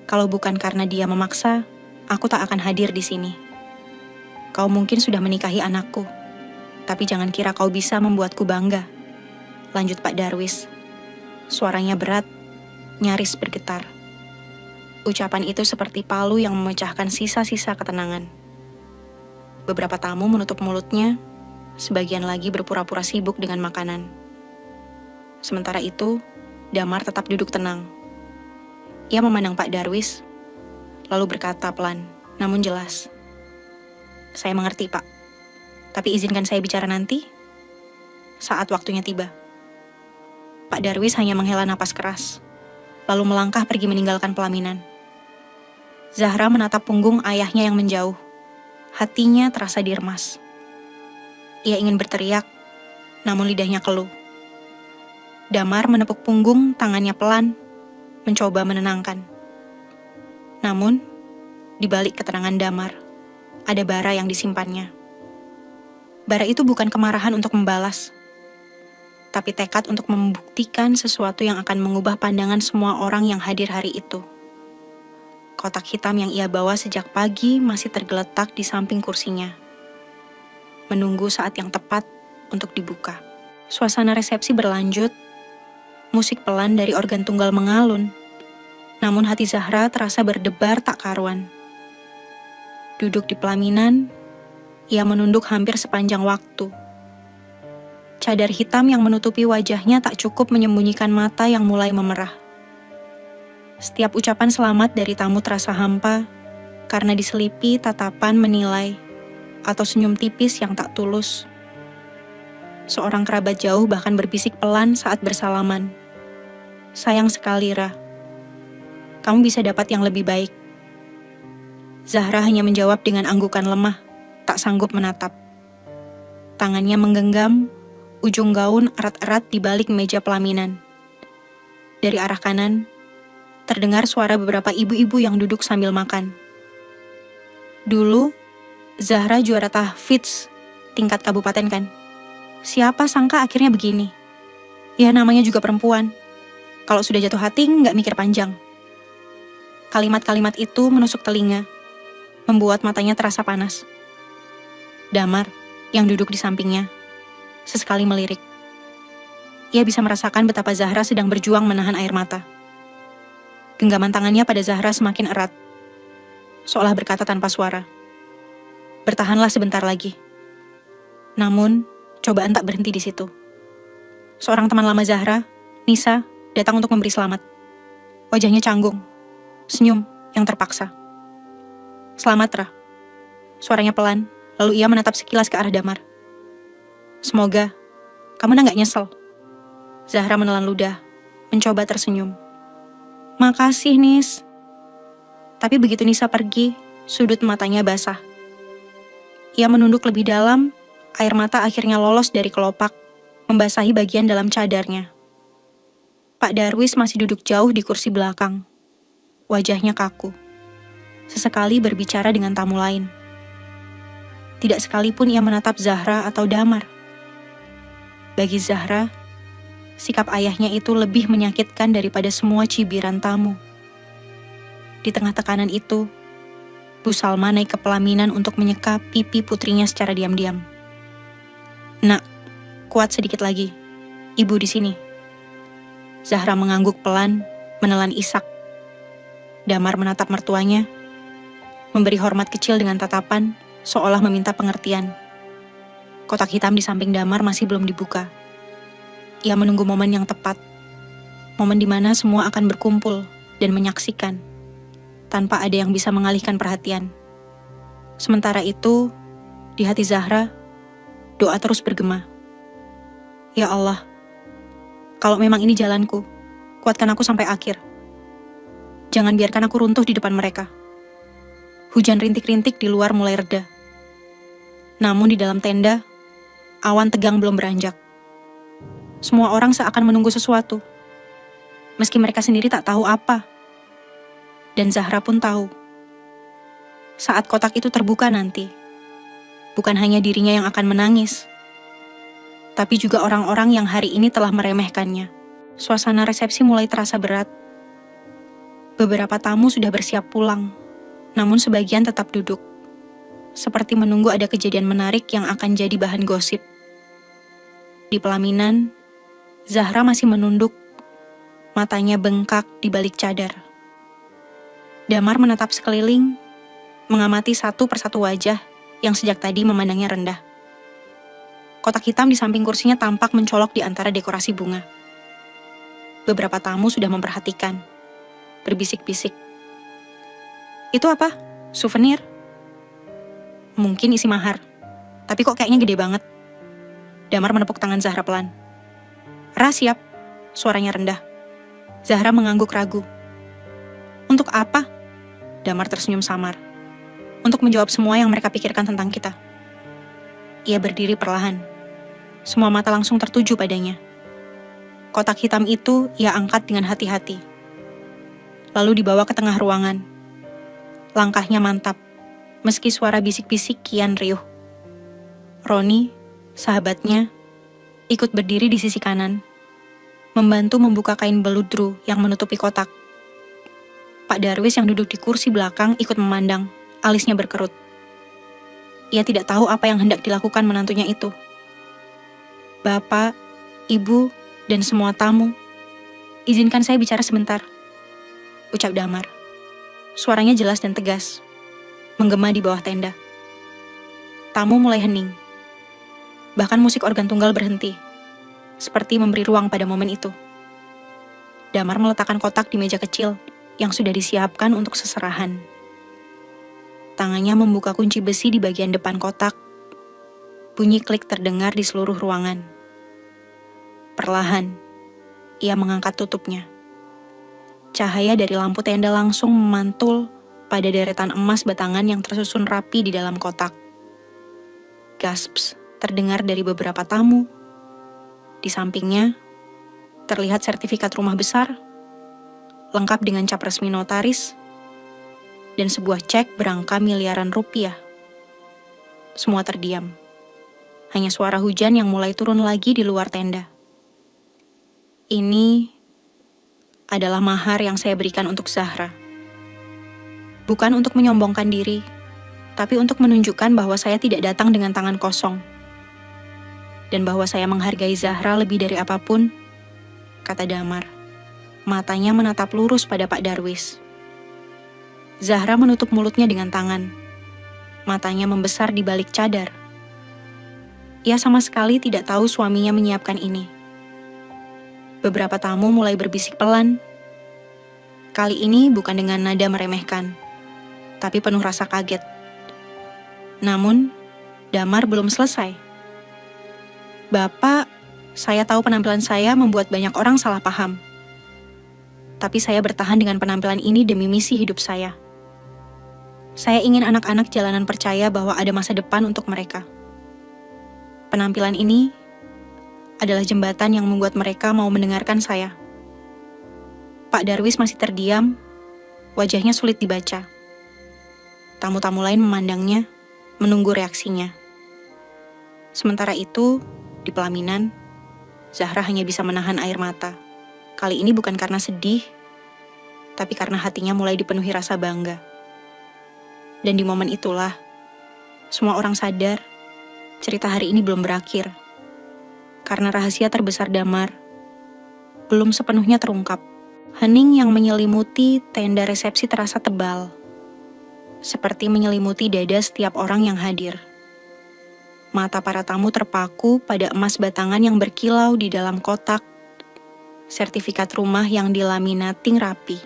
Kalau bukan karena dia memaksa, aku tak akan hadir di sini. Kau mungkin sudah menikahi anakku, tapi jangan kira kau bisa membuatku bangga. Lanjut Pak Darwis. Suaranya berat, nyaris bergetar. Ucapan itu seperti palu yang memecahkan sisa-sisa ketenangan. Beberapa tamu menutup mulutnya, sebagian lagi berpura-pura sibuk dengan makanan. Sementara itu, Damar tetap duduk tenang. Ia memandang Pak Darwis, lalu berkata pelan, namun jelas. Saya mengerti, Pak. Tapi izinkan saya bicara nanti, saat waktunya tiba. Pak Darwis hanya menghela napas keras, lalu melangkah pergi meninggalkan pelaminan. Zahra menatap punggung ayahnya yang menjauh. Hatinya terasa diremas. Ia ingin berteriak, namun lidahnya keluh. Damar menepuk punggung, tangannya pelan, mencoba menenangkan. Namun, di balik ketenangan Damar, ada bara yang disimpannya. Bara itu bukan kemarahan untuk membalas, tapi tekad untuk membuktikan sesuatu yang akan mengubah pandangan semua orang yang hadir hari itu. Kotak hitam yang ia bawa sejak pagi masih tergeletak di samping kursinya, menunggu saat yang tepat untuk dibuka. Suasana resepsi berlanjut, musik pelan dari organ tunggal mengalun, namun hati Zahra terasa berdebar tak karuan. Duduk di pelaminan, ia menunduk hampir sepanjang waktu. Cadar hitam yang menutupi wajahnya tak cukup menyembunyikan mata yang mulai memerah. Setiap ucapan selamat dari tamu terasa hampa, karena diselipi tatapan menilai atau senyum tipis yang tak tulus. Seorang kerabat jauh bahkan berbisik pelan saat bersalaman. Sayang sekali, Ra. Kamu bisa dapat yang lebih baik. Zahra hanya menjawab dengan anggukan lemah, tak sanggup menatap. Tangannya menggenggam ujung gaun erat-erat di balik meja pelaminan. Dari arah kanan, terdengar suara beberapa ibu-ibu yang duduk sambil makan. Dulu, Zahra juara tahfidz tingkat kabupaten kan? Siapa sangka akhirnya begini? Ya namanya juga perempuan. Kalau sudah jatuh hati nggak mikir panjang. Kalimat-kalimat itu menusuk telinga, membuat matanya terasa panas. Damar, yang duduk di sampingnya, sesekali melirik. Ia bisa merasakan betapa Zahra sedang berjuang menahan air mata. Genggaman tangannya pada Zahra semakin erat, seolah berkata tanpa suara. Bertahanlah sebentar lagi. Namun, cobaan tak berhenti di situ. Seorang teman lama Zahra, Nisa, datang untuk memberi selamat. Wajahnya canggung, senyum yang terpaksa. Selamat, Ra. Suaranya pelan, lalu ia menatap sekilas ke arah Damar. Semoga kamu nggak nyesel. Zahra menelan ludah, mencoba tersenyum. Makasih, Nis. Tapi begitu Nisa pergi, sudut matanya basah. Ia menunduk lebih dalam, air mata akhirnya lolos dari kelopak, membasahi bagian dalam cadarnya. Pak Darwis masih duduk jauh di kursi belakang. Wajahnya kaku. Sesekali berbicara dengan tamu lain. Tidak sekalipun ia menatap Zahra atau Damar. Bagi Zahra, sikap ayahnya itu lebih menyakitkan daripada semua cibiran tamu. Di tengah tekanan itu, Bu Salma naik ke pelaminan untuk menyeka pipi putrinya secara diam-diam. "Nak, kuat sedikit lagi. Ibu di sini." Zahra mengangguk pelan, menelan isak. Damar menatap mertuanya, memberi hormat kecil dengan tatapan, seolah meminta pengertian. Kotak hitam di samping Damar masih belum dibuka. Ia menunggu momen yang tepat, momen di mana semua akan berkumpul dan menyaksikan, tanpa ada yang bisa mengalihkan perhatian. Sementara itu, di hati Zahra, doa terus bergema. "Ya Allah, kalau memang ini jalanku, kuatkan aku sampai akhir. Jangan biarkan aku runtuh di depan mereka." Hujan rintik-rintik di luar mulai reda. Namun di dalam tenda, awan tegang belum beranjak. Semua orang seakan menunggu sesuatu, meski mereka sendiri tak tahu apa. Dan Zahra pun tahu, saat kotak itu terbuka nanti, bukan hanya dirinya yang akan menangis, tapi juga orang-orang yang hari ini telah meremehkannya. Suasana resepsi mulai terasa berat. Beberapa tamu sudah bersiap pulang, namun sebagian tetap duduk, seperti menunggu ada kejadian menarik yang akan jadi bahan gosip. Di pelaminan, Zahra masih menunduk, matanya bengkak di balik cadar. Damar menatap sekeliling, mengamati satu persatu wajah yang sejak tadi memandangnya rendah. Kotak hitam di samping kursinya tampak mencolok di antara dekorasi bunga. Beberapa tamu sudah memperhatikan, berbisik-bisik. "Itu apa? Souvenir?" "Mungkin isi mahar, tapi kok kayaknya gede banget." Damar menepuk tangan Zahra pelan. "Ra, siap," suaranya rendah. Zahra mengangguk ragu. "Untuk apa?" Damar tersenyum samar. "Untuk menjawab semua yang mereka pikirkan tentang kita." Ia berdiri perlahan. Semua mata langsung tertuju padanya. Kotak hitam itu ia angkat dengan hati-hati. Lalu dibawa ke tengah ruangan. Langkahnya mantap, meski suara bisik-bisik kian riuh. Roni, sahabatnya, ikut berdiri di sisi kanan, membantu membuka kain beludru yang menutupi kotak. Pak Darwis yang duduk di kursi belakang ikut memandang, alisnya berkerut. Ia tidak tahu apa yang hendak dilakukan menantunya itu. "Bapak, Ibu, dan semua tamu, izinkan saya bicara sebentar," ucap Damar. Suaranya jelas dan tegas, menggema di bawah tenda. Tamu mulai hening. Bahkan musik organ tunggal berhenti, seperti memberi ruang pada momen itu. Damar meletakkan kotak di meja kecil yang sudah disiapkan untuk seserahan. Tangannya membuka kunci besi di bagian depan kotak. Bunyi klik terdengar di seluruh ruangan. Perlahan, ia mengangkat tutupnya. Cahaya dari lampu tenda langsung memantul pada deretan emas batangan yang tersusun rapi di dalam kotak. Gasps terdengar dari beberapa tamu. Di sampingnya, terlihat sertifikat rumah besar, lengkap dengan cap resmi notaris, dan sebuah cek berangka miliaran rupiah. Semua terdiam. Hanya suara hujan yang mulai turun lagi di luar tenda. Ini adalah mahar yang saya berikan untuk Zahra. Bukan untuk menyombongkan diri, tapi untuk menunjukkan bahwa saya tidak datang dengan tangan kosong. Dan bahwa saya menghargai Zahra lebih dari apapun, kata Damar. Matanya menatap lurus pada Pak Darwis. Zahra menutup mulutnya dengan tangan. Matanya membesar di balik cadar. Ia sama sekali tidak tahu suaminya menyiapkan ini. Beberapa tamu mulai berbisik pelan. Kali ini bukan dengan nada meremehkan, tapi penuh rasa kaget. Namun, Damar belum selesai. "Bapak, saya tahu penampilan saya membuat banyak orang salah paham. Tapi saya bertahan dengan penampilan ini demi misi hidup saya. Saya ingin anak-anak jalanan percaya bahwa ada masa depan untuk mereka. Penampilan ini adalah jembatan yang membuat mereka mau mendengarkan saya. Pak Darwis masih terdiam, wajahnya sulit dibaca. Tamu-tamu lain memandangnya, menunggu reaksinya. Sementara itu, di pelaminan, Zahra hanya bisa menahan air mata. Kali ini bukan karena sedih, tapi karena hatinya mulai dipenuhi rasa bangga. Dan di momen itulah, semua orang sadar cerita hari ini belum berakhir. Karena rahasia terbesar Damar belum sepenuhnya terungkap. Hening yang menyelimuti tenda resepsi terasa tebal, seperti menyelimuti dada setiap orang yang hadir. Mata para tamu terpaku pada emas batangan yang berkilau di dalam kotak, sertifikat rumah yang dilaminating rapi,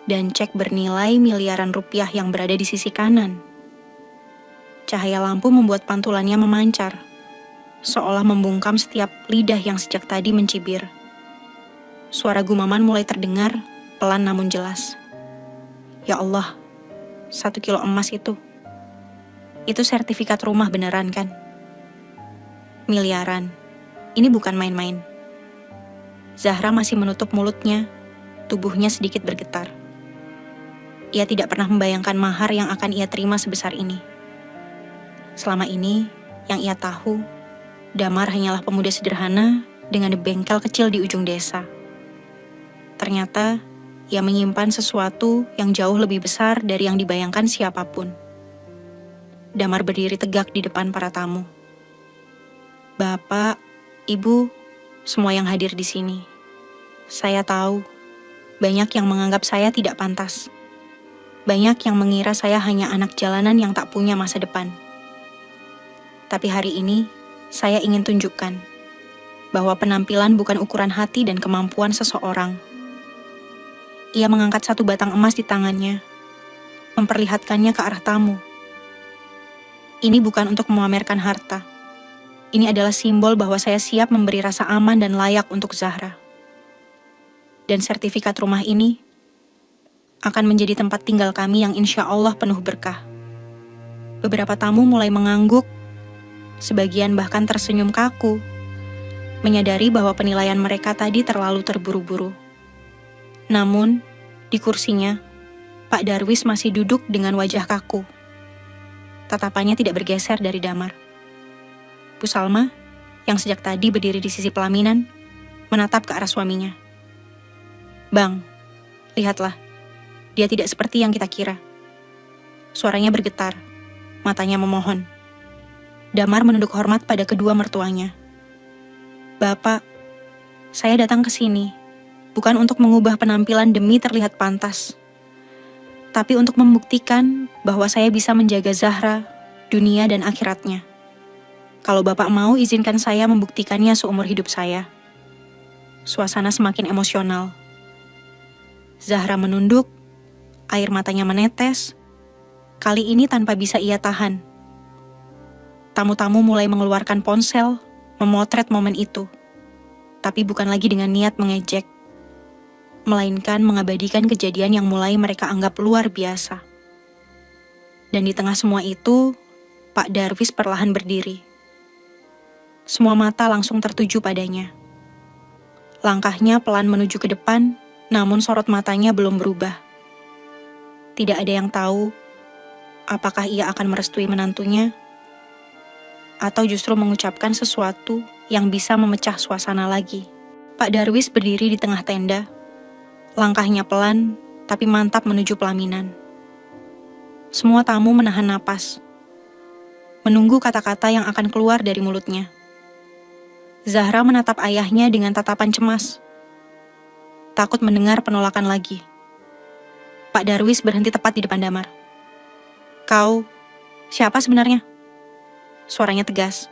dan cek bernilai miliaran rupiah yang berada di sisi kanan. Cahaya lampu membuat pantulannya memancar, seolah membungkam setiap lidah yang sejak tadi mencibir. Suara gumaman mulai terdengar, pelan namun jelas. Ya Allah, 1 kilo emas itu. Itu sertifikat rumah beneran kan? Miliaran. Ini bukan main-main. Zahra masih menutup mulutnya, tubuhnya sedikit bergetar. Ia tidak pernah membayangkan mahar yang akan ia terima sebesar ini. Selama ini, yang ia tahu, Damar hanyalah pemuda sederhana dengan bengkel kecil di ujung desa. Ternyata, ia menyimpan sesuatu yang jauh lebih besar dari yang dibayangkan siapapun. Damar berdiri tegak di depan para tamu. Bapak, Ibu, semua yang hadir di sini. Saya tahu, banyak yang menganggap saya tidak pantas. Banyak yang mengira saya hanya anak jalanan yang tak punya masa depan. Tapi hari ini, saya ingin tunjukkan bahwa penampilan bukan ukuran hati dan kemampuan seseorang. Ia mengangkat 1 batang emas di tangannya, memperlihatkannya ke arah tamu. Ini bukan untuk memamerkan harta. Ini adalah simbol bahwa saya siap memberi rasa aman dan layak untuk Zahra. Dan sertifikat rumah ini akan menjadi tempat tinggal kami yang insya Allah penuh berkah. Beberapa tamu mulai mengangguk, sebagian bahkan tersenyum kaku, menyadari bahwa penilaian mereka tadi terlalu terburu-buru. Namun, di kursinya, Pak Darwis masih duduk dengan wajah kaku. Tatapannya tidak bergeser dari Damar. Bu Salma, yang sejak tadi berdiri di sisi pelaminan, menatap ke arah suaminya. Bang, lihatlah, dia tidak seperti yang kita kira. Suaranya bergetar, matanya memohon. Damar menunduk hormat pada kedua mertuanya. Bapak, saya datang ke sini bukan untuk mengubah penampilan demi terlihat pantas, tapi untuk membuktikan bahwa saya bisa menjaga Zahra, dunia dan akhiratnya. Kalau Bapak mau, izinkan saya membuktikannya seumur hidup saya. Suasana semakin emosional. Zahra menunduk, air matanya menetes, kali ini tanpa bisa ia tahan. Tamu-tamu mulai mengeluarkan ponsel, memotret momen itu, tapi bukan lagi dengan niat mengejek, melainkan mengabadikan kejadian yang mulai mereka anggap luar biasa. Dan di tengah semua itu, Pak Darwis perlahan berdiri. Semua mata langsung tertuju padanya. Langkahnya pelan menuju ke depan, namun sorot matanya belum berubah. Tidak ada yang tahu apakah ia akan merestui menantunya, atau justru mengucapkan sesuatu yang bisa memecah suasana lagi. Pak Darwis berdiri di tengah tenda, langkahnya pelan, tapi mantap menuju pelaminan. Semua tamu menahan napas, menunggu kata-kata yang akan keluar dari mulutnya. Zahra menatap ayahnya dengan tatapan cemas, takut mendengar penolakan lagi. Pak Darwis berhenti tepat di depan Damar. Kau, siapa sebenarnya? Suaranya tegas,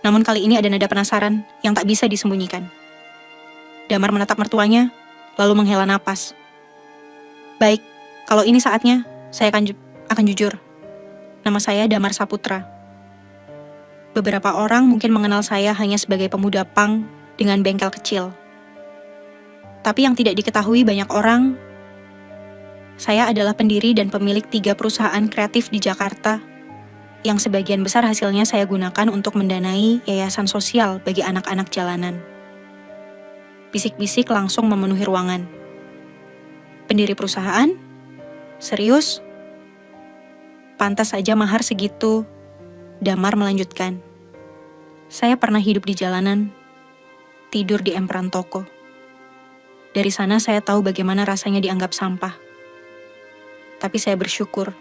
namun kali ini ada nada penasaran yang tak bisa disembunyikan. Damar menatap mertuanya, lalu menghela napas. Baik, kalau ini saatnya, saya akan jujur. Nama saya Damar Saputra. Beberapa orang mungkin mengenal saya hanya sebagai pemuda pang dengan bengkel kecil. Tapi yang tidak diketahui banyak orang, saya adalah pendiri dan pemilik 3 perusahaan kreatif di Jakarta, yang sebagian besar hasilnya saya gunakan untuk mendanai yayasan sosial bagi anak-anak jalanan. Bisik-bisik langsung memenuhi ruangan. Pendiri perusahaan? Serius? Pantas saja mahar segitu. Damar melanjutkan. Saya pernah hidup di jalanan, tidur di emperan toko. Dari sana saya tahu bagaimana rasanya dianggap sampah. Tapi saya bersyukur.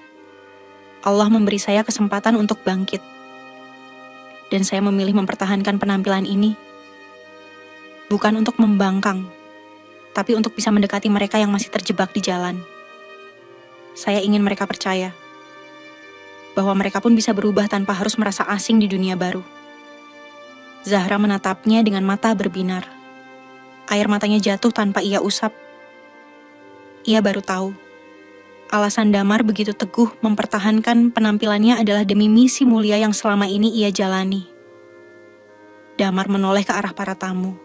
Allah memberi saya kesempatan untuk bangkit. Dan saya memilih mempertahankan penampilan ini. Bukan untuk membangkang, tapi untuk bisa mendekati mereka yang masih terjebak di jalan. Saya ingin mereka percaya bahwa mereka pun bisa berubah tanpa harus merasa asing di dunia baru. Zahra menatapnya dengan mata berbinar. Air matanya jatuh tanpa ia usap. Ia baru tahu, alasan Damar begitu teguh mempertahankan penampilannya adalah demi misi mulia yang selama ini ia jalani. Damar menoleh ke arah para tamu.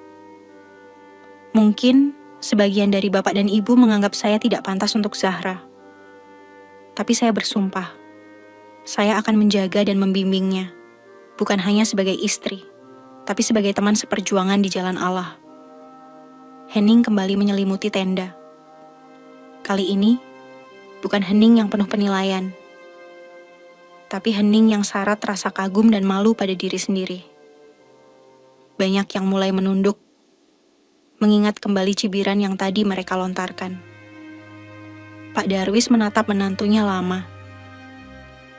Mungkin sebagian dari bapak dan ibu menganggap saya tidak pantas untuk Zahra. Tapi saya bersumpah, saya akan menjaga dan membimbingnya, bukan hanya sebagai istri, tapi sebagai teman seperjuangan di jalan Allah. Hening kembali menyelimuti tenda. Kali ini, bukan hening yang penuh penilaian, tapi hening yang syarat rasa kagum dan malu pada diri sendiri. Banyak yang mulai menunduk, mengingat kembali cibiran yang tadi mereka lontarkan. Pak Darwis menatap menantunya lama.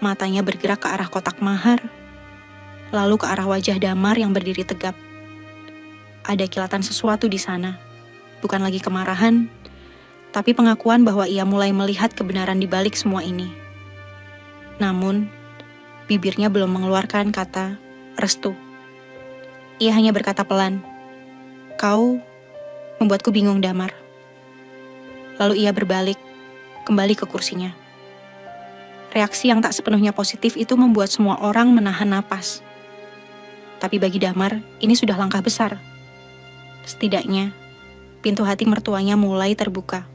Matanya bergerak ke arah kotak mahar, lalu ke arah wajah Damar yang berdiri tegap. Ada kilatan sesuatu di sana, bukan lagi kemarahan, tapi pengakuan bahwa ia mulai melihat kebenaran di balik semua ini. Namun, bibirnya belum mengeluarkan kata restu. Ia hanya berkata pelan, "Kau membuatku bingung, Damar." Lalu ia berbalik, kembali ke kursinya. Reaksi yang tak sepenuhnya positif itu membuat semua orang menahan napas. Tapi bagi Damar, ini sudah langkah besar. Setidaknya, pintu hati mertuanya mulai terbuka.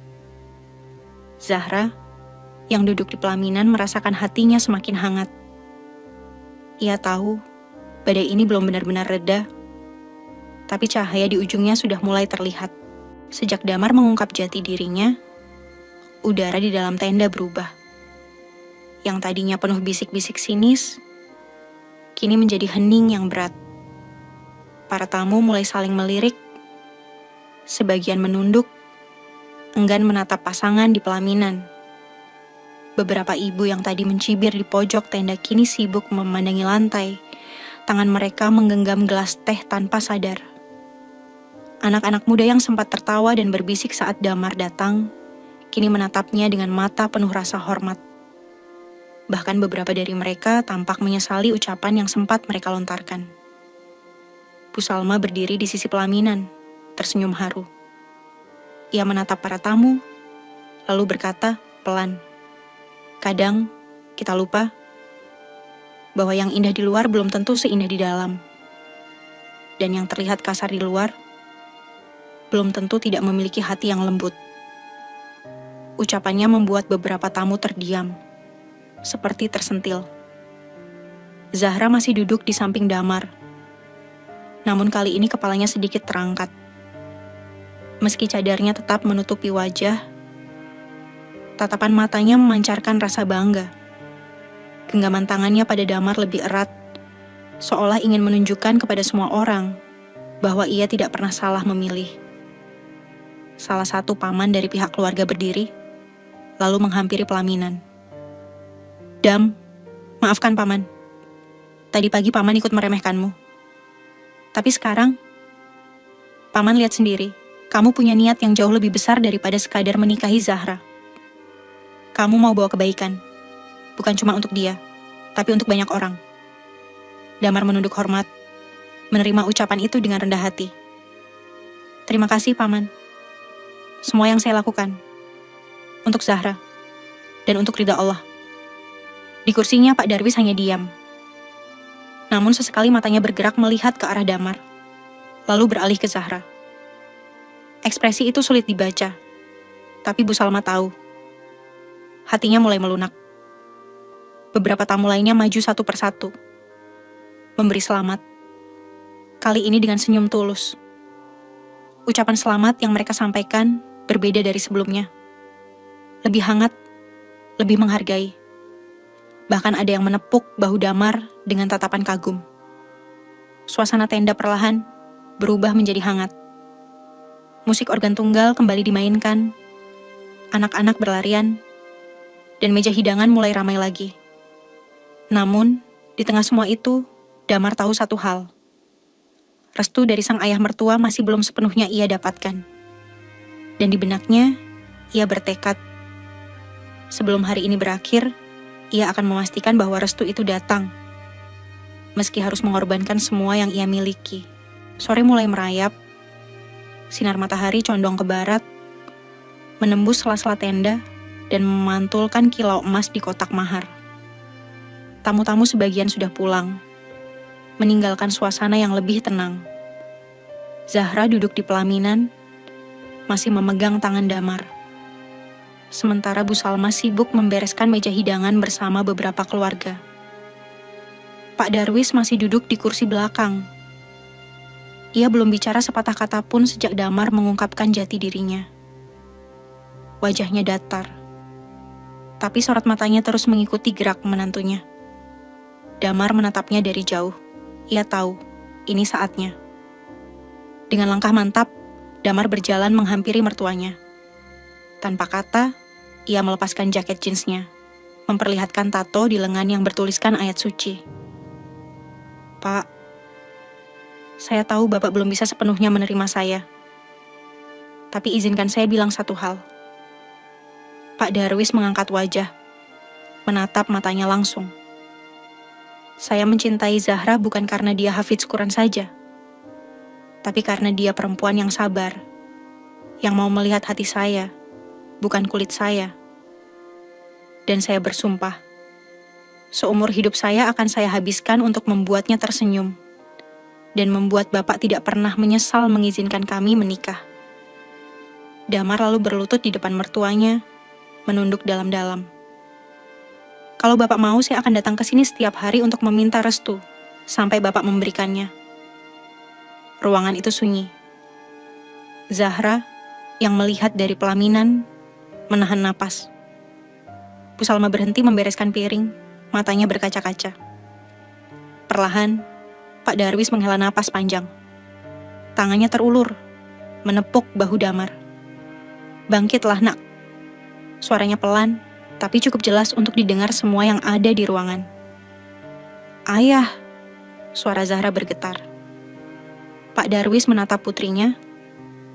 Zahra, yang duduk di pelaminan merasakan hatinya semakin hangat. Ia tahu, badai ini belum benar-benar reda, tapi cahaya di ujungnya sudah mulai terlihat. Sejak Damar mengungkap jati dirinya, udara di dalam tenda berubah. Yang tadinya penuh bisik-bisik sinis, kini menjadi hening yang berat. Para tamu mulai saling melirik, sebagian menunduk, enggan menatap pasangan di pelaminan. Beberapa ibu yang tadi mencibir di pojok tenda kini sibuk memandangi lantai. Tangan mereka menggenggam gelas teh tanpa sadar. Anak-anak muda yang sempat tertawa dan berbisik saat Damar datang, kini menatapnya dengan mata penuh rasa hormat. Bahkan beberapa dari mereka tampak menyesali ucapan yang sempat mereka lontarkan. Bu Salma berdiri di sisi pelaminan, tersenyum haru. Ia menatap para tamu, lalu berkata pelan, "Kadang kita lupa bahwa yang indah di luar belum tentu seindah di dalam. Dan yang terlihat kasar di luar belum tentu tidak memiliki hati yang lembut." Ucapannya membuat beberapa tamu terdiam, seperti tersentil. Zahra masih duduk di samping Damar. Namun kali ini kepalanya sedikit terangkat. Meski cadarnya tetap menutupi wajah, tatapan matanya memancarkan rasa bangga. Genggaman tangannya pada Damar lebih erat, seolah ingin menunjukkan kepada semua orang bahwa ia tidak pernah salah memilih. Salah satu paman dari pihak keluarga berdiri, lalu menghampiri pelaminan. "Dam, maafkan paman. Tadi pagi paman ikut meremehkanmu. Tapi sekarang, paman lihat sendiri, kamu punya niat yang jauh lebih besar daripada sekadar menikahi Zahra. Kamu mau bawa kebaikan, bukan cuma untuk dia, tapi untuk banyak orang." Damar menunduk hormat, menerima ucapan itu dengan rendah hati. "Terima kasih, paman. Semua yang saya lakukan untuk Zahra dan untuk ridha Allah." Di kursinya Pak Darwis hanya diam. Namun sesekali matanya bergerak melihat ke arah Damar, lalu beralih ke Zahra. Ekspresi itu sulit dibaca, tapi Bu Salma tahu. Hatinya mulai melunak. Beberapa tamu lainnya maju satu persatu, memberi selamat. Kali ini dengan senyum tulus. Ucapan selamat yang mereka sampaikan berbeda dari sebelumnya. lebih hangat, lebih menghargai. Bahkan ada yang menepuk bahu Damar dengan tatapan kagum. Suasana tenda perlahan berubah menjadi hangat. Musik organ tunggal kembali dimainkan, anak-anak berlarian, dan meja hidangan mulai ramai lagi. Namun, di tengah semua itu, Damar tahu satu hal. Restu dari sang ayah mertua masih belum sepenuhnya ia dapatkan. Dan di benaknya, ia bertekad. Sebelum hari ini berakhir, ia akan memastikan bahwa restu itu datang. Meski harus mengorbankan semua yang ia miliki. Sore mulai merayap, sinar matahari condong ke barat, menembus sela-sela tenda, dan memantulkan kilau emas di kotak mahar. Tamu-tamu sebagian sudah pulang, meninggalkan suasana yang lebih tenang. Zahra duduk di pelaminan, masih memegang tangan Damar. Sementara Bu Salma sibuk membereskan meja hidangan bersama beberapa keluarga. Pak Darwis masih duduk di kursi belakang. Ia belum bicara sepatah kata pun sejak Damar mengungkapkan jati dirinya. Wajahnya datar, tapi sorot matanya terus mengikuti gerak menantunya. Damar menatapnya dari jauh. Ia tahu, ini saatnya. Dengan langkah mantap, Damar berjalan menghampiri mertuanya. Tanpa kata, ia melepaskan jaket jeansnya, memperlihatkan tato di lengan yang bertuliskan ayat suci. Pak, saya tahu Bapak belum bisa sepenuhnya menerima saya. Tapi izinkan saya bilang satu hal. Pak Darwis mengangkat wajah, menatap matanya langsung. Saya mencintai Zahra bukan karena dia hafidz Quran saja, tapi karena dia perempuan yang sabar, yang mau melihat hati saya, bukan kulit saya. Dan saya bersumpah, seumur hidup saya akan saya habiskan untuk membuatnya tersenyum, dan membuat Bapak tidak pernah menyesal mengizinkan kami menikah. Damar lalu berlutut di depan mertuanya, menunduk dalam-dalam. Kalau Bapak mau, saya akan datang ke sini setiap hari untuk meminta restu, sampai Bapak memberikannya. Ruangan itu sunyi. Zahra, yang melihat dari pelaminan, menahan napas. Bu Salma berhenti membereskan piring, matanya berkaca-kaca. Perlahan, Pak Darwis menghela napas panjang. Tangannya terulur, menepuk bahu Damar. Bangkitlah nak. Suaranya pelan, tapi cukup jelas untuk didengar semua yang ada di ruangan. Ayah, suara Zahra bergetar. Pak Darwis menatap putrinya,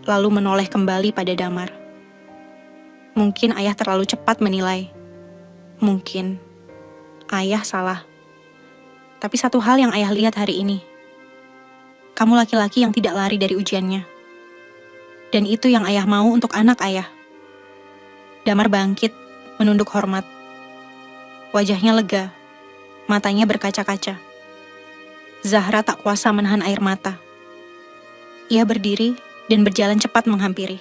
lalu menoleh kembali pada Damar. Mungkin ayah terlalu cepat menilai. Mungkin ayah salah. Tapi satu hal yang ayah lihat hari ini. Kamu laki-laki yang tidak lari dari ujiannya. Dan itu yang ayah mau untuk anak ayah. Damar bangkit, menunduk hormat. Wajahnya lega, matanya berkaca-kaca. Zahra tak kuasa menahan air mata. Ia berdiri dan berjalan cepat menghampiri,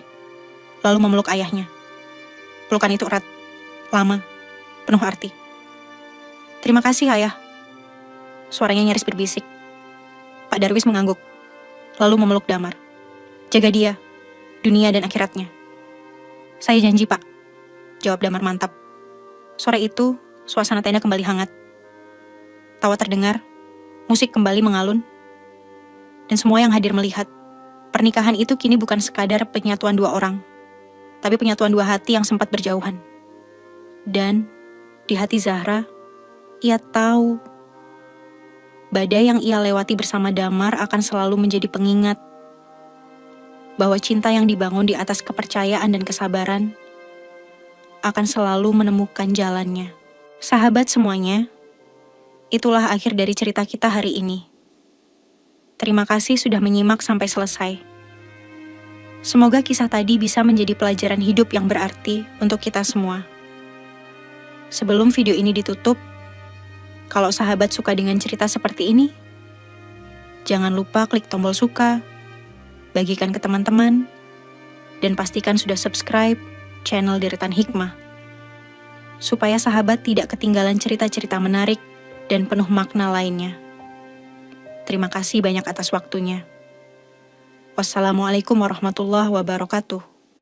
lalu memeluk ayahnya. Pelukan itu erat, lama, penuh arti. Terima kasih ayah. Suaranya nyaris berbisik. Pak Darwis mengangguk, lalu memeluk Damar. Jaga dia, dunia dan akhiratnya. Saya janji Pak, jawab Damar mantap. Sore itu, suasana tenda kembali hangat. Tawa terdengar, musik kembali mengalun, dan semua yang hadir melihat. Pernikahan itu kini bukan sekadar penyatuan dua orang, tapi penyatuan dua hati yang sempat berjauhan. Dan di hati Zahra, ia tahu badai yang ia lewati bersama Damar akan selalu menjadi pengingat bahwa cinta yang dibangun di atas kepercayaan dan kesabaran akan selalu menemukan jalannya. Sahabat semuanya, itulah akhir dari cerita kita hari ini. Terima kasih sudah menyimak sampai selesai. Semoga kisah tadi bisa menjadi pelajaran hidup yang berarti untuk kita semua. Sebelum video ini ditutup, kalau sahabat suka dengan cerita seperti ini, jangan lupa klik tombol suka, bagikan ke teman-teman, dan pastikan sudah subscribe channel Deretan Hikmah, supaya sahabat tidak ketinggalan cerita-cerita menarik dan penuh makna lainnya. Terima kasih banyak atas waktunya. Wassalamualaikum warahmatullahi wabarakatuh.